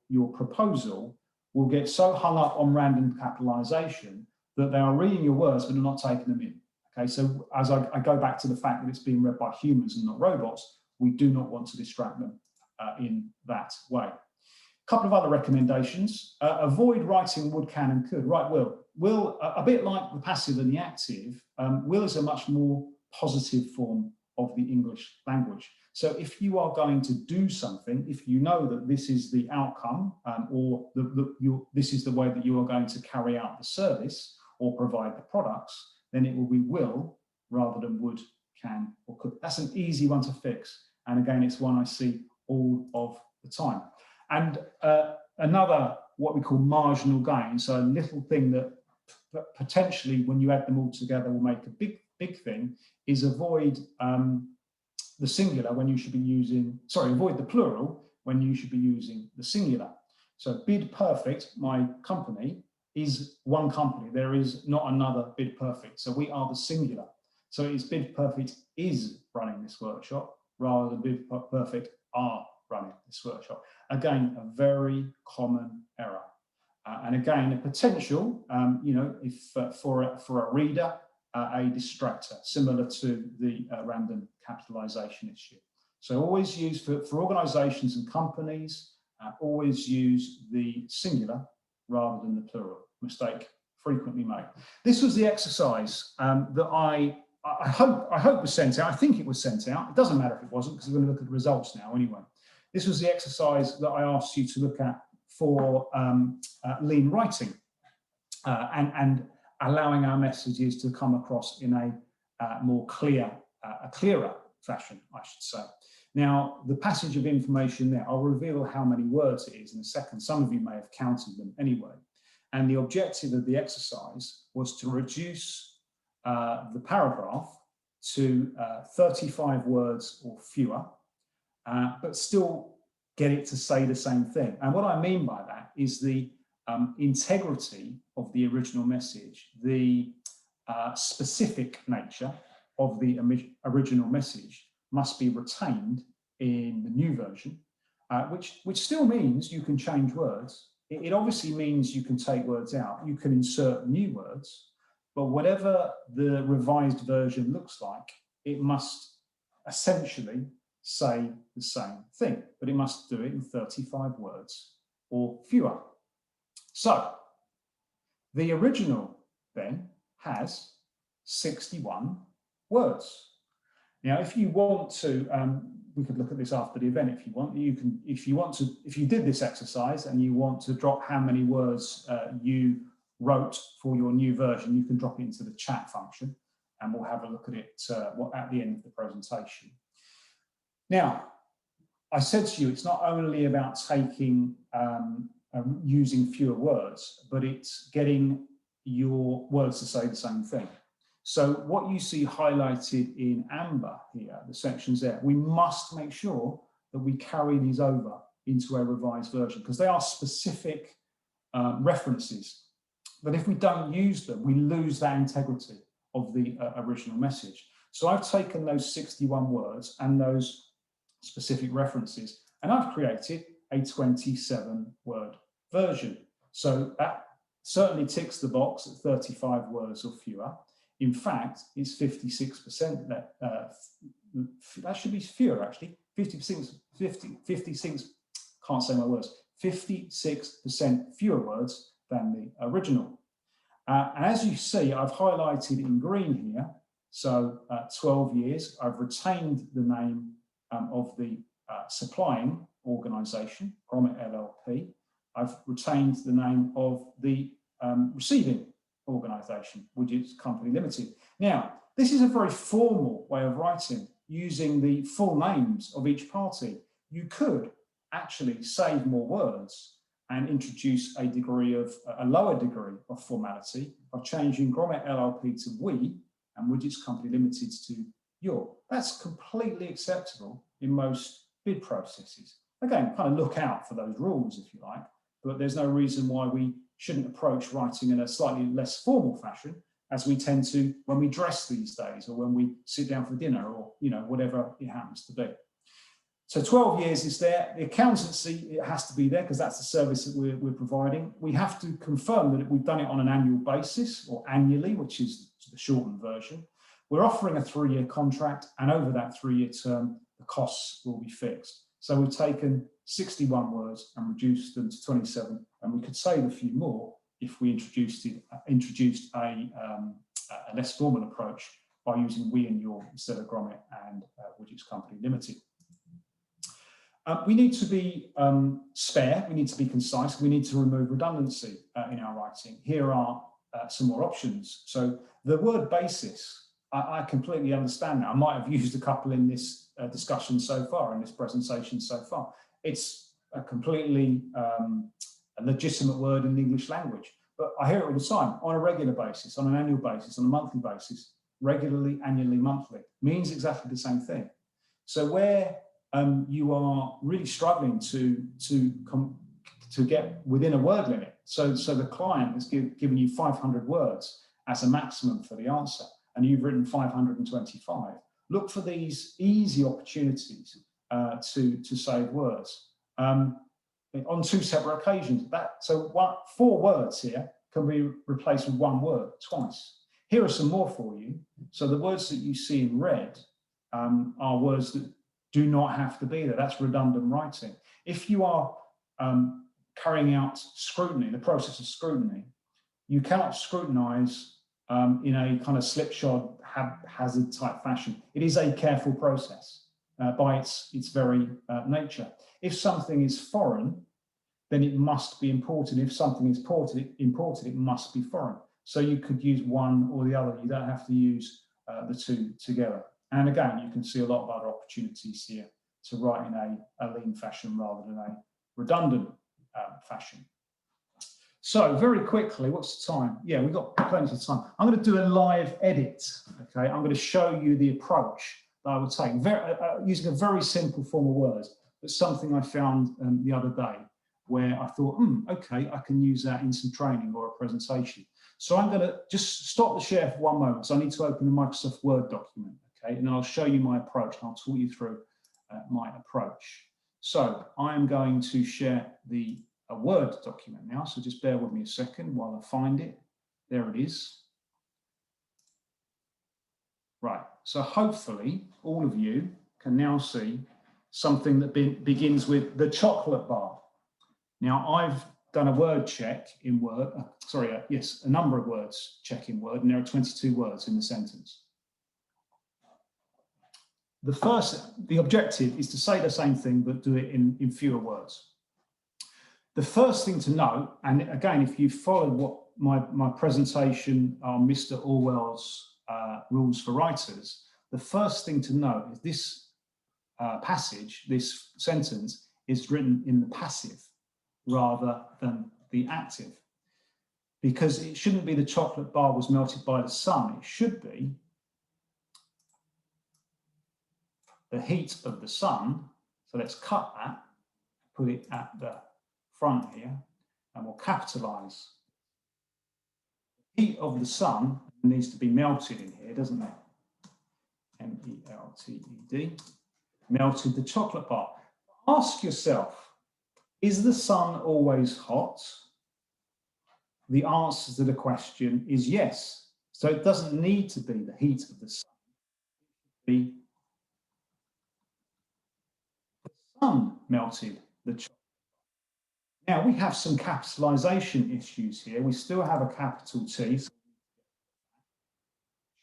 your proposal, will get so hung up on random capitalization that they are reading your words but they're not taking them in. Okay, so as I go back to the fact that it's being read by humans and not robots, we do not want to distract them in that way. A couple of other recommendations. Avoid writing would, can, and could. Write will. Will, a bit like the passive and the active, will is a much more positive form of the English language. So if you are going to do something, if you know that this is the outcome, or this is the way that you are going to carry out the service or provide the products, then it will be will rather than would, can, or could. That's an easy one to fix. And again, it's one I see all of the time. And another, what we call marginal gain, so a little thing that potentially, when you add them all together, will make a big thing, is avoid the singular when you should be using, avoid the plural when you should be using the singular. So Bid Perfect, my company, is one company. There is not another Bid Perfect. So we are the singular. So it's Bid Perfect is running this workshop, rather than Bid Perfect are running this workshop. Again, a very common error. And again, a potential, if for a reader, a distractor, similar to the random capitalization issue. So always use, for organizations and companies, always use the singular rather than the plural. Mistake frequently made. This was the exercise that I hope was sent out. I think it was sent out. It doesn't matter if it wasn't, because we're going to look at the results now anyway. This was the exercise that I asked you to look at for lean writing and allowing our messages to come across in a more clearer fashion, I should say. Now, the passage of information there, I'll reveal how many words it is in a second. Some of you may have counted them anyway. And the objective of the exercise was to reduce the paragraph to 35 words or fewer, but still get it to say the same thing. And what I mean by that is the integrity of the original message, the specific nature of the original message must be retained in the new version, which still means you can change words. It obviously means you can take words out, you can insert new words, but whatever the revised version looks like, it must essentially say the same thing, but it must do it in 35 words or fewer. So The original then has 61 words. Now, if you want to, we could look at this after the event if you want. You can, if you did this exercise and you want to drop how many words you wrote for your new version, you can drop it into the chat function, and we'll have a look at it at the end of the presentation. Now, I said to you, it's not only about taking using fewer words, but it's getting your words to say the same thing. So what you see highlighted in amber here, the sections there, we must make sure that we carry these over into a revised version, because they are specific references. But if we don't use them, we lose that integrity of the original message. So I've taken those 61 words and those specific references, and I've created a 27-word version. So that certainly ticks the box at 35 words or fewer. In fact, it's 56% that should be fewer actually. 56, can't say my words, 56% fewer words than the original. And as you see, I've highlighted in green here, so 12 years, I've retained the name of the supplying organisation, Grommet LLP. I've retained the name of the receiving organisation, Widgets Company Limited. Now, this is a very formal way of writing, using the full names of each party. You could actually save more words and introduce a lower degree of formality by changing Grommet LLP to we and Widgets Company Limited to your. That's completely acceptable in most bid processes. Again, kind of look out for those rules if you like, but there's no reason why we shouldn't approach writing in a slightly less formal fashion, as we tend to when we dress these days, or when we sit down for dinner, or whatever it happens to be. So 12 years is there. The accountancy, it has to be there because that's the service that we're providing. We have to confirm that we've done it on an annual basis, or annually, which is the shortened version. We're offering a 3-year contract, and over that 3-year term, the costs will be fixed. So we've taken 61 words and reduced them to 27, and we could save a few more if we introduced a less formal approach by using we and your instead of Grommet and Widgets Company Limited. We need to be spare, we need to be concise, we need to remove redundancy in our writing. Here are some more options. So the word basis, I completely understand that. I might have used a couple in this discussion so far, in this presentation so far. It's a completely a legitimate word in the English language, but I hear it all the time, on a regular basis, on an annual basis, on a monthly basis, regularly, annually, monthly, means exactly the same thing. So where you are really struggling to get within a word limit, so the client has given you 500 words as a maximum for the answer, and you've written 525. Look for these easy opportunities to save words on 2 separate occasions. So 4 words here can be replaced with 1 word twice. Here are some more for you. So the words that you see in red are words that do not have to be there. That's redundant writing. If you are carrying out scrutiny, the process of scrutiny, you cannot scrutinize in a kind of slipshod, haphazard type fashion. It is a careful process by its very nature. If something is foreign, then it must be imported. If something is imported, it must be foreign. So you could use one or the other. You don't have to use the 2 together. And again, you can see a lot of other opportunities here to write in a lean fashion rather than a redundant fashion. So very quickly, what's the time? Yeah, we've got plenty of time. I'm going to do a live edit. Okay, I'm going to show you the approach that I would take, using a very simple form of words, but something I found the other day where I thought, okay, I can use that in some training or a presentation. So I'm going to just stop the share for 1 moment. So I need to open the Microsoft Word document, okay, and I'll show you my approach, and I'll talk you through my approach. So I'm going to share a Word document now, so just bear with me a second while I find it. There it is. Right, so hopefully all of you can now see something that begins with the chocolate bar. Now done a word check in Word, yes, a number of words check in Word, and there are 22 words in the sentence. The objective is to say the same thing, but do it in fewer words. The first thing to note, and again, if you followed what my presentation on Mr. Orwell's rules for writers, the first thing to note is this passage, this sentence, is written in the passive rather than the active, because it shouldn't be the chocolate bar was melted by the sun. It should be the heat of the sun. So let's cut that, put it at the front here, and we'll capitalize. The heat of the sun needs to be melted in here, doesn't it? M-E-L-T-E-D. Melted the chocolate bar. Ask yourself, is the sun always hot? The answer to the question is yes. So it doesn't need to be the heat of the sun. The sun melted the chocolate. Now we have some capitalization issues here. We still have a capital T.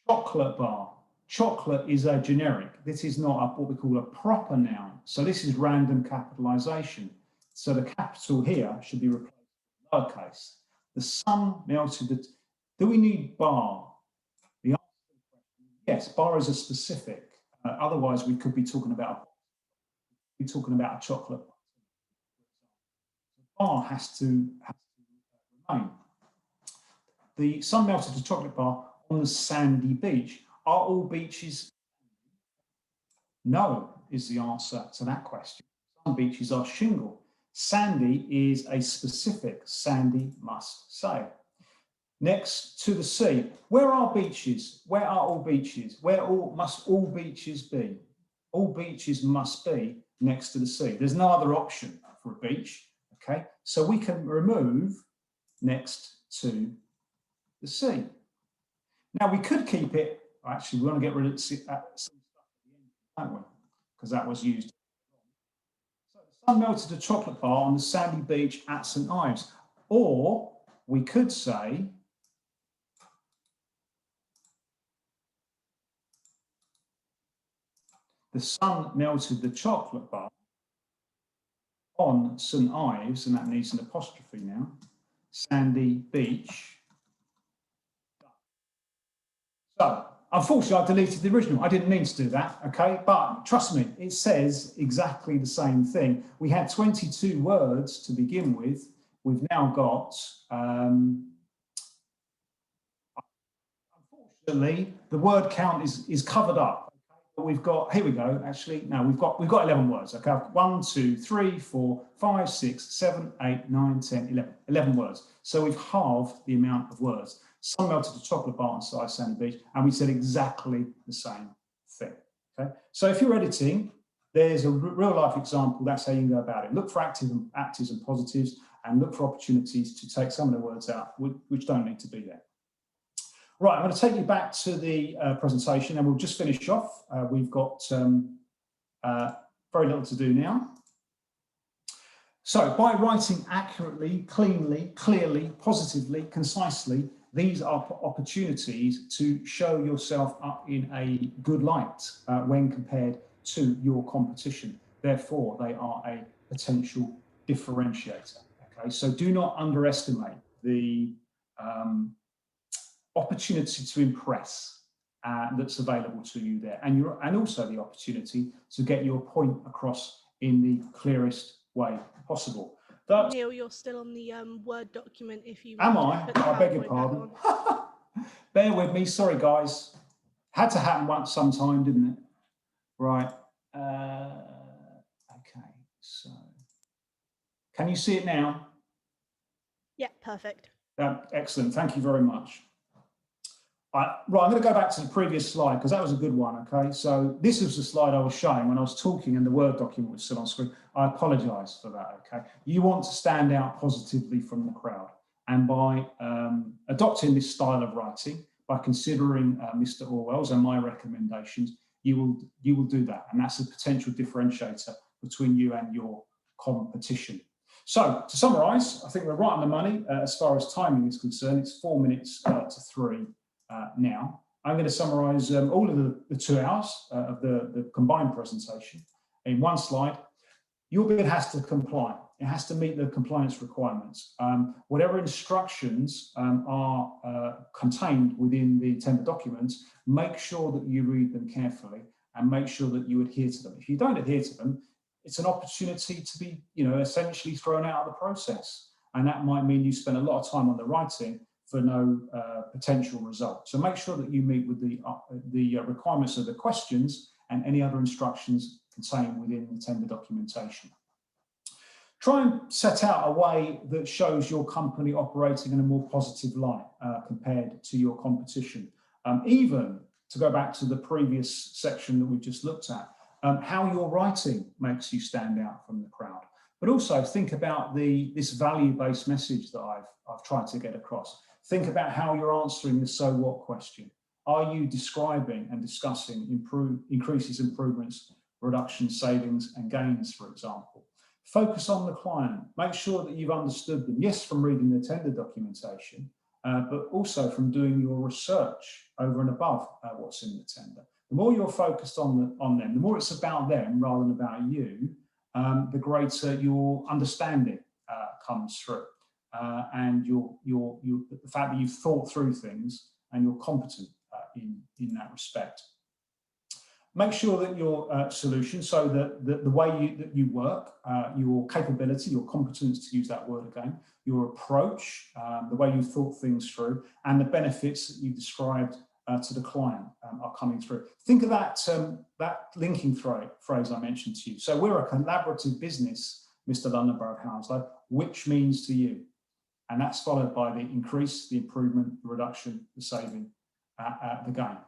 Chocolate bar. Chocolate is a generic. This is not what we call a proper noun. So this is random capitalization. So the capital here should be replaced with lowercase. The sun melted the. Do we need bar? The answer to the question is yes. Bar is a specific. Otherwise, we could be talking about a chocolate bar. The bar has to remain. The sun melted the chocolate bar on the sandy beach. Are all beaches? No, is the answer to that question. Some beaches are shingle. Sandy is a specific. Sandy must say. Next to the sea. Where are beaches? Where are all beaches? Must all beaches be? All beaches must be next to the sea. There's no other option for a beach. Okay, so we can remove next to the sea. Now we could keep it. Actually, we want to get rid of some stuff at the end, don't we? Because that was used. So the sun melted a chocolate bar on the sandy beach at St. Ives. Or we could say, the sun melted the chocolate bar on St. Ives, and that needs an apostrophe now, sandy beach. So, unfortunately, I deleted the original. I didn't mean to do that, okay? But trust me, it says exactly the same thing. We had 22 words to begin with. We've now got, unfortunately, the word count is covered up. But we've got, here we go, actually, no, we've got 11 words, okay? 1, 2, 3, 4, 5, 6, 7, 8, 9, 10, 11 words. So we've halved the amount of words. Sun melted the chocolate bar on sandy beach, and we said exactly the same thing. Okay, so if you're editing, there's a real life example. That's how you can go about it. Look for actives and positives, and look for opportunities to take some of the words out which don't need to be there. Right, I'm going to take you back to the presentation, and we'll just finish off. We've got very little to do now. So, by writing accurately, cleanly, clearly, positively, concisely, these are opportunities to show yourself up in a good light when compared to your competition. Therefore, they are a potential differentiator. Okay, so do not underestimate the opportunity to impress that's available to you there, and also the opportunity to get your point across in the clearest way possible. Neil, you're still on the Word document if you Am I? I beg your pardon. Bear with me. Sorry, guys. Had to happen once sometime, didn't it? Right. Okay. So, can you see it now? Yeah, perfect. Excellent. Thank you very much. Right, I'm going to go back to the previous slide because that was a good one. Okay, so this was the slide I was showing when I was talking and the Word document was still on screen. I apologise for that. Okay, you want to stand out positively from the crowd, and by adopting this style of writing, by considering Mr. Orwell's and my recommendations, you will do that, and that's a potential differentiator between you and your competition. So to summarise, I think we're right on the money as far as timing is concerned. It's 4 minutes to 3 now. I'm going to summarise all of the 2 hours of the combined presentation in one slide. Your bid has to comply. It has to meet the compliance requirements. Whatever instructions are contained within the tender documents, make sure that you read them carefully and make sure that you adhere to them. If you don't adhere to them, it's an opportunity to be, essentially thrown out of the process. And that might mean you spend a lot of time on the writing for no potential result. So make sure that you meet with the requirements of the questions and any other instructions contained within the tender documentation. Try and set out a way that shows your company operating in a more positive light compared to your competition. Even to go back to the previous section that we just looked at, how your writing makes you stand out from the crowd. But also think about this value-based message that I've tried to get across. Think about how you're answering the so what question. Are you describing and discussing increases, improvements, reductions, savings and gains, for example? Focus on the client. Make sure that you've understood them. Yes, from reading the tender documentation, but also from doing your research over and above what's in the tender. The more you're focused on them, the more it's about them rather than about you, the greater your understanding comes through, and the fact that you've thought through things and you're competent in that respect. Make sure that your solution, so that the way that you work, your capability, your competence, to use that word again, your approach, the way you thought things through, and the benefits that you described to the client are coming through. Think of that linking phrase I mentioned to you. So we're a collaborative business, Mr. London Borough of Hounslow, which means to you. And that's followed by the increase, the improvement, the reduction, the saving, the gain.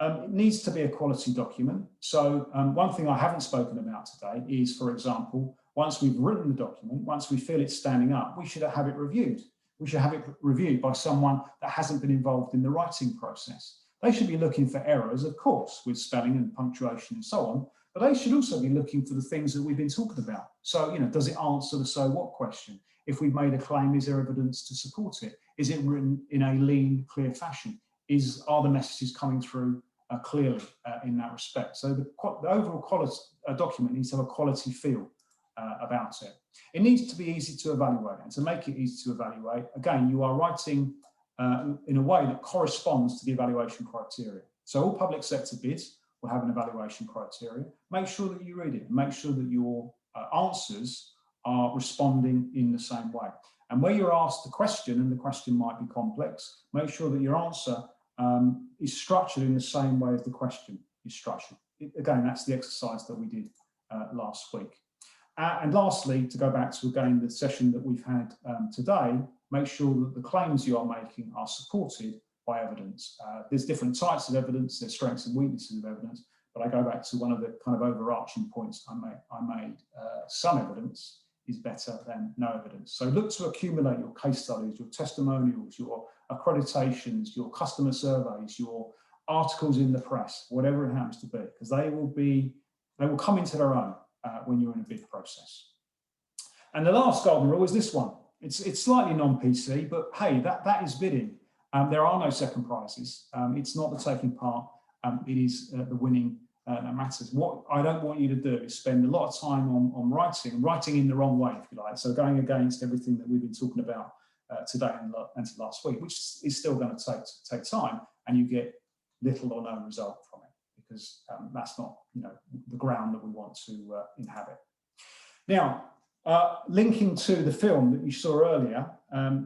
It needs to be a quality document. So one thing I haven't spoken about today is, for example, once we've written the document, once we feel it's standing up, we should have it reviewed. We should have it reviewed by someone that hasn't been involved in the writing process. They should be looking for errors, of course, with spelling and punctuation and so on, but they should also be looking for the things that we've been talking about. So, does it answer the so what question? If we've made a claim, is there evidence to support it? Is it written in a lean, clear fashion? Are the messages coming through clearly in that respect? So the overall quality document needs to have a quality feel about it. It needs to be easy to evaluate, and to make it easy to evaluate, again, you are writing in a way that corresponds to the evaluation criteria. So all public sector bids will have an evaluation criteria. Make sure that you read it, and make sure that your answers are responding in the same way. And where you're asked a question, and the question might be complex, make sure that your answer is structured in the same way as the question is structured. Again, that's the exercise that we did last week. And lastly, to go back to, again, the session that we've had today, make sure that the claims you are making are supported by evidence. There's different types of evidence, there's strengths and weaknesses of evidence, but I go back to one of the kind of overarching points I made. Some evidence is better than no evidence. So look to accumulate your case studies, your testimonials, your accreditations, your customer surveys, your articles in the press, whatever it happens to be, because they will come into their own when you're in a bid process. And the last golden rule is this one. It's slightly non-PC, but hey, that is bidding. There are no second prizes. It's not the taking part. It is the winning that matters. What I don't want you to do is spend a lot of time on writing in the wrong way, if you like. So going against everything that we've been talking about today and last week, which is still going to take time, and you get little or no result from it, because that's not the ground that we want to inhabit. Now, linking to the film that you saw earlier,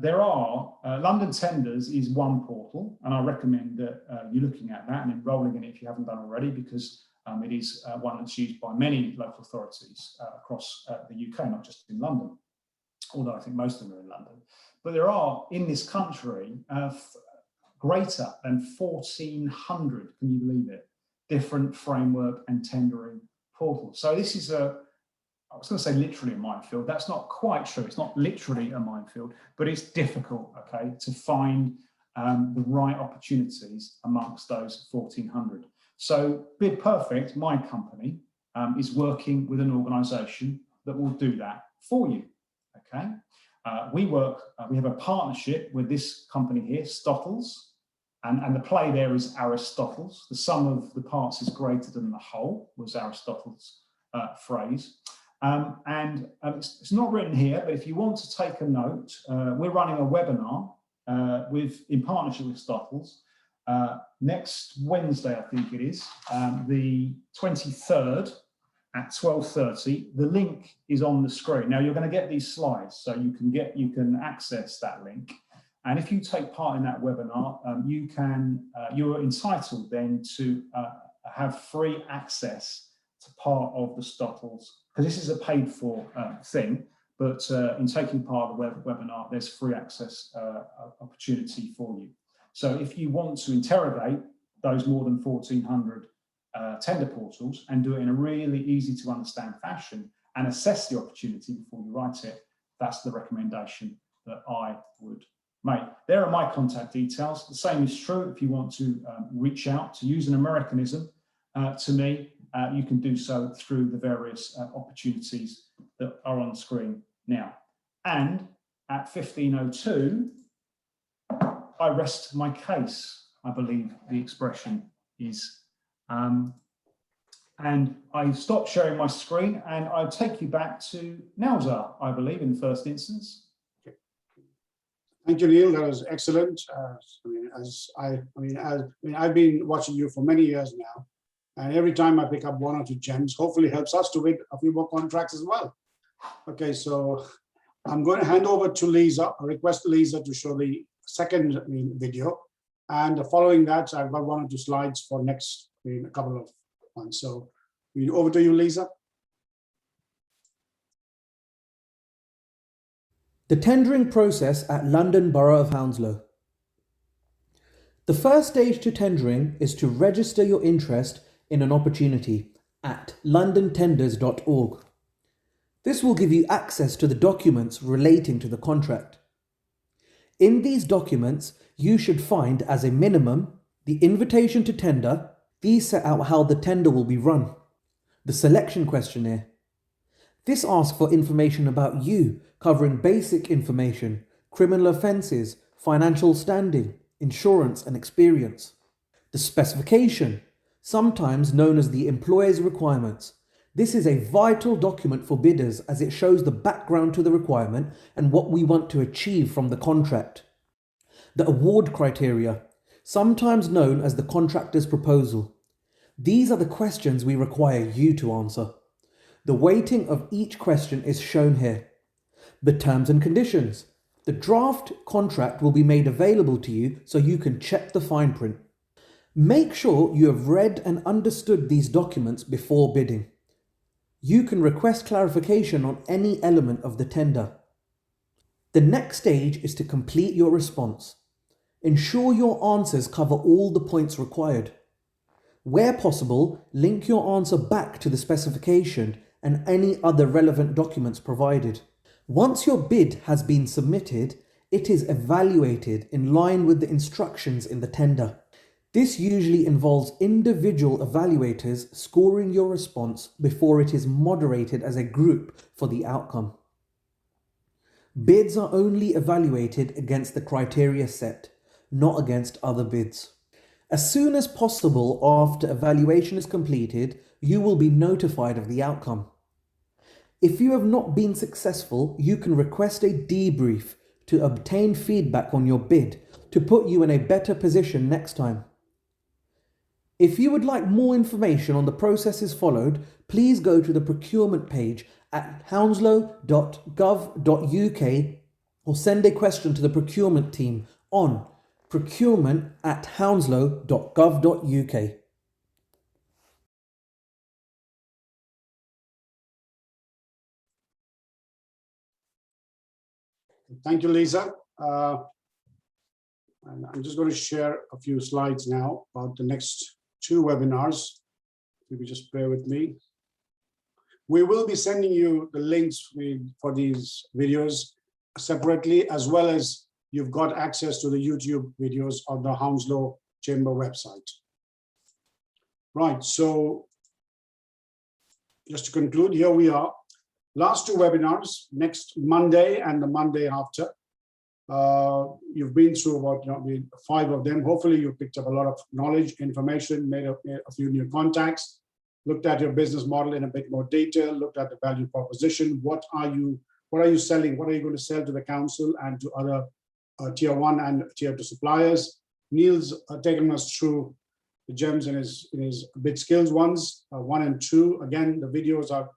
there are London Tenders is one portal, and I recommend that you're looking at that and enrolling in it if you haven't done already, because it is one that's used by many local authorities across the UK, not just in London, although I think most of them are in London. But there are, in this country, greater than 1,400, can you believe it, different framework and tendering portals. So this is I was going to say literally a minefield. That's not quite true. It's not literally a minefield, but it's difficult, okay, to find the right opportunities amongst those 1,400. So Bid Perfect, my company, is working with an organisation that will do that for you, Okay, we have a partnership with this company here, Stottles, and the play there is Aristotle's. The sum of the parts is greater than the whole, was Aristotle's phrase. It's not written here, but if you want to take a note, we're running a webinar in partnership with Stottles next Wednesday, I think it is, the 23rd at 12:30. The link is on the screen. Now you're going to get these slides, so you can access that link. And if you take part in that webinar, you're entitled then to have free access to part of the Stottles, because this is a paid for thing, but in taking part of the webinar, there's free access opportunity for you. So if you want to interrogate those more than 1,400 tender portals and do it in a really easy to understand fashion and assess the opportunity before you write it, that's the recommendation that I would make. There are my contact details. The same is true if you want to reach out, to use an Americanism to me, you can do so through the various opportunities that are on screen now. And at 15:02, I rest my case, I believe the expression is. And I stop sharing my screen and I'll take you back to Neal, I believe, in the first instance. Thank you, Neil. That was excellent. I've been watching you for many years now, and every time I pick up one or two gems, hopefully helps us to win a few more contracts as well. Okay, so I'm going to hand over to Lisa. I request Lisa to show the second video, and following that, I've got one or two slides for next a couple of months. So over to you, Lisa. The tendering process at London Borough of Hounslow. The first stage to tendering is to register your interest in an opportunity at londontenders.org. This will give you access to the documents relating to the contract. In these documents, you should find as a minimum the invitation to tender. These set out how the tender will be run. The selection questionnaire. This asks for information about you, covering basic information, criminal offences, financial standing, insurance and experience. The specification, sometimes known as the employer's requirements. This is a vital document for bidders as it shows the background to the requirement and what we want to achieve from the contract. The award criteria, sometimes known as the contractor's proposal. These are the questions we require you to answer. The weighting of each question is shown here. The terms and conditions. The draft contract will be made available to you so you can check the fine print. Make sure you have read and understood these documents before bidding. You can request clarification on any element of the tender. The next stage is to complete your response. Ensure your answers cover all the points required. Where possible, link your answer back to the specification and any other relevant documents provided. Once your bid has been submitted, it is evaluated in line with the instructions in the tender. This usually involves individual evaluators scoring your response before it is moderated as a group for the outcome. Bids are only evaluated against the criteria set, not against other bids. As soon as possible after evaluation is completed, you will be notified of the outcome. If you have not been successful, you can request a debrief to obtain feedback on your bid to put you in a better position next time. If you would like more information on the processes followed, please go to the procurement page at hounslow.gov.uk or send a question to the procurement team on procurement@hounslow.gov.uk. Thank you, Lisa. And I'm just going to share a few slides now about the next two webinars. If you just bear with me. We will be sending you the links for these videos separately, as well as you've got access to the YouTube videos on the Hounslow Chamber website. Right, so just to conclude, here we are. Last two webinars, next Monday and the Monday after. You've been through about 5 of them. Hopefully you picked up a lot of knowledge, information, made a few new contacts, looked at your business model in a bit more detail, looked at the value proposition. What are you selling? What are you going to sell to the council and to other tier 1 and tier 2 suppliers? Neal's taken us through the gems in his bid skills ones, 1 and 2. Again, the videos are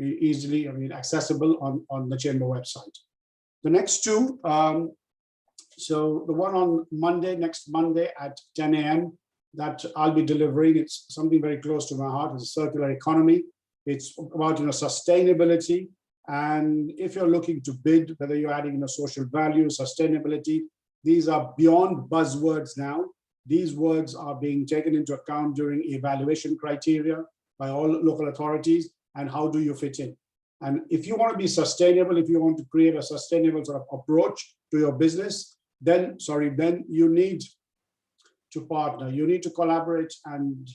easily accessible on the chamber website. The next two, so the one on Monday, next Monday at 10 a.m. that I'll be delivering, it's something very close to my heart. It's a circular economy. It's about sustainability. And if you're looking to bid, whether you're adding social value, sustainability, these are beyond buzzwords now. These words are being taken into account during evaluation criteria by all local authorities. And how do you fit in? And if you want to be sustainable, if you want to create a sustainable sort of approach to your business, then you need to partner. You need to collaborate and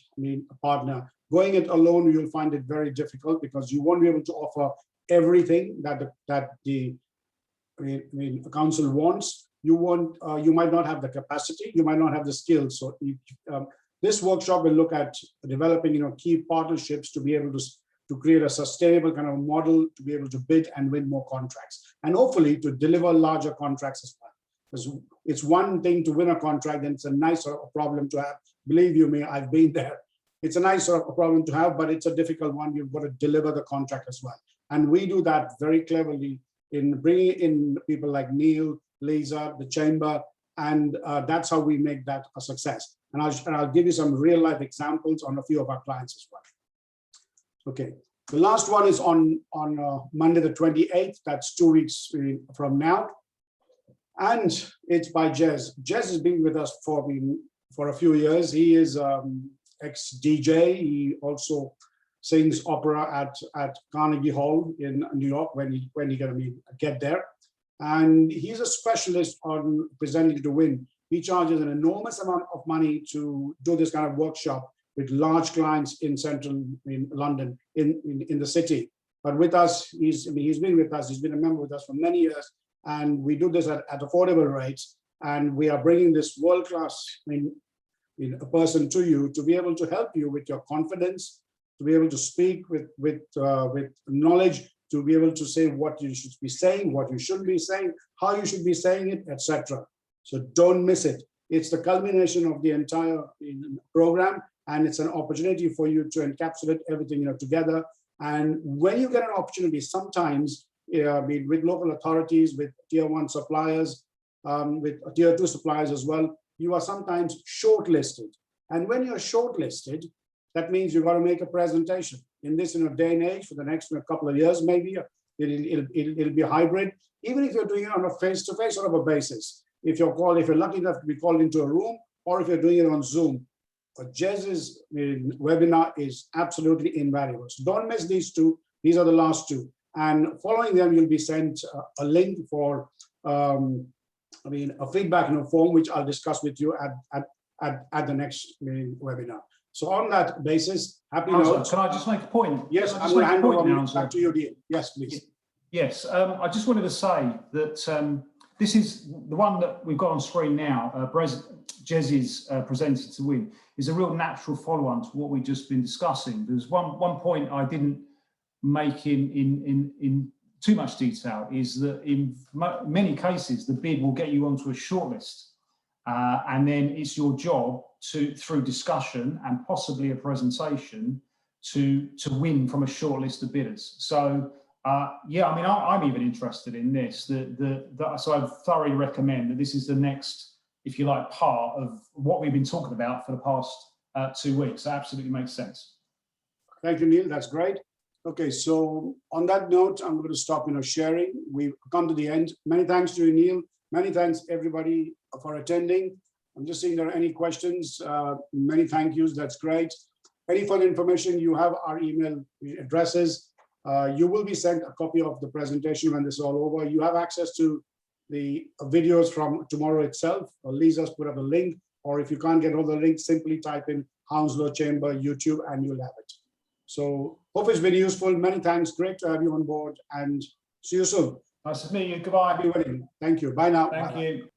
partner. Going it alone, you'll find it very difficult because you won't be able to offer everything that the council wants. You might not have the capacity. You might not have the skills. So this workshop will look at developing key partnerships to be able to create a sustainable kind of model to be able to bid and win more contracts, and hopefully to deliver larger contracts as well. Because it's one thing to win a contract, and it's a nice sort of problem to have. Believe you me, I've been there. It's a nice sort of a problem to have, but it's a difficult one. You've got to deliver the contract as well. And we do that very cleverly in bringing in people like Neal, Lisa, the chamber, and that's how we make that a success. And I'll give you some real life examples on a few of our clients as well. Okay, the last one is on Monday the 28th. That's 2 weeks from now, and it's by Jez. Jez has been with us for a few years. He is ex-DJ. He also sings opera at Carnegie Hall in New York when he gonna get there, and he's a specialist on presenting to win. He charges an enormous amount of money to do this kind of workshop with large clients in central London, in the city. But with us, he's been with us, he's been a member with us for many years, and we do this at affordable rates, and we are bringing this world-class a person to you to be able to help you with your confidence, to be able to speak with knowledge, to be able to say what you should be saying, what you shouldn't be saying, how you should be saying it, etc. So don't miss it. It's the culmination of the entire program, and it's an opportunity for you to encapsulate everything together. And when you get an opportunity, sometimes with local authorities, with tier 1 suppliers, with tier 2 suppliers as well, you are sometimes shortlisted. And when you're shortlisted, that means you've got to make a presentation. In this day and age, for the next couple of years, maybe it'll be hybrid. Even if you're doing it on a face-to-face sort of a basis, if you're lucky enough to be called into a room, or if you're doing it on Zoom. But Jez's webinar is absolutely invaluable. So don't miss these two. These are the last two. And following them, you'll be sent a link for a feedback form, which I'll discuss with you at the next webinar. So on that basis, happy notes. Can I just make a point? Yes, I'm going to hand over back to you, Neal. Yes, please. Yes, I just wanted to say that this is the one that we've got on screen now. Jez's presented to win is a real natural follow-on to what we've just been discussing. There's one point I didn't make in too much detail, is that in many cases the bid will get you onto a shortlist, and then it's your job through discussion and possibly a presentation to win from a shortlist of bidders. So yeah, I'm even interested in this. So I thoroughly recommend that this is the next, if you like, part of what we've been talking about for the past 2 weeks. That absolutely makes sense. Thank you, Neal. That's great. Okay, so on that note, I'm going to stop sharing. We've come to the end. Many thanks to you, Neal. Many thanks, everybody, for attending. I'm just seeing there are any questions. Many thank yous. That's great. Any further information, you have our email addresses. You will be sent a copy of the presentation when this is all over. You have access to the videos from tomorrow itself. Lisa's put up a link, or if you can't get all the links, simply type in Hounslow Chamber YouTube and you'll have it. So hope it's been useful. Many thanks. Great to have you on board, and see you soon. Nice to meet you. Goodbye. Thank you. Bye now. Thank Bye-bye. you.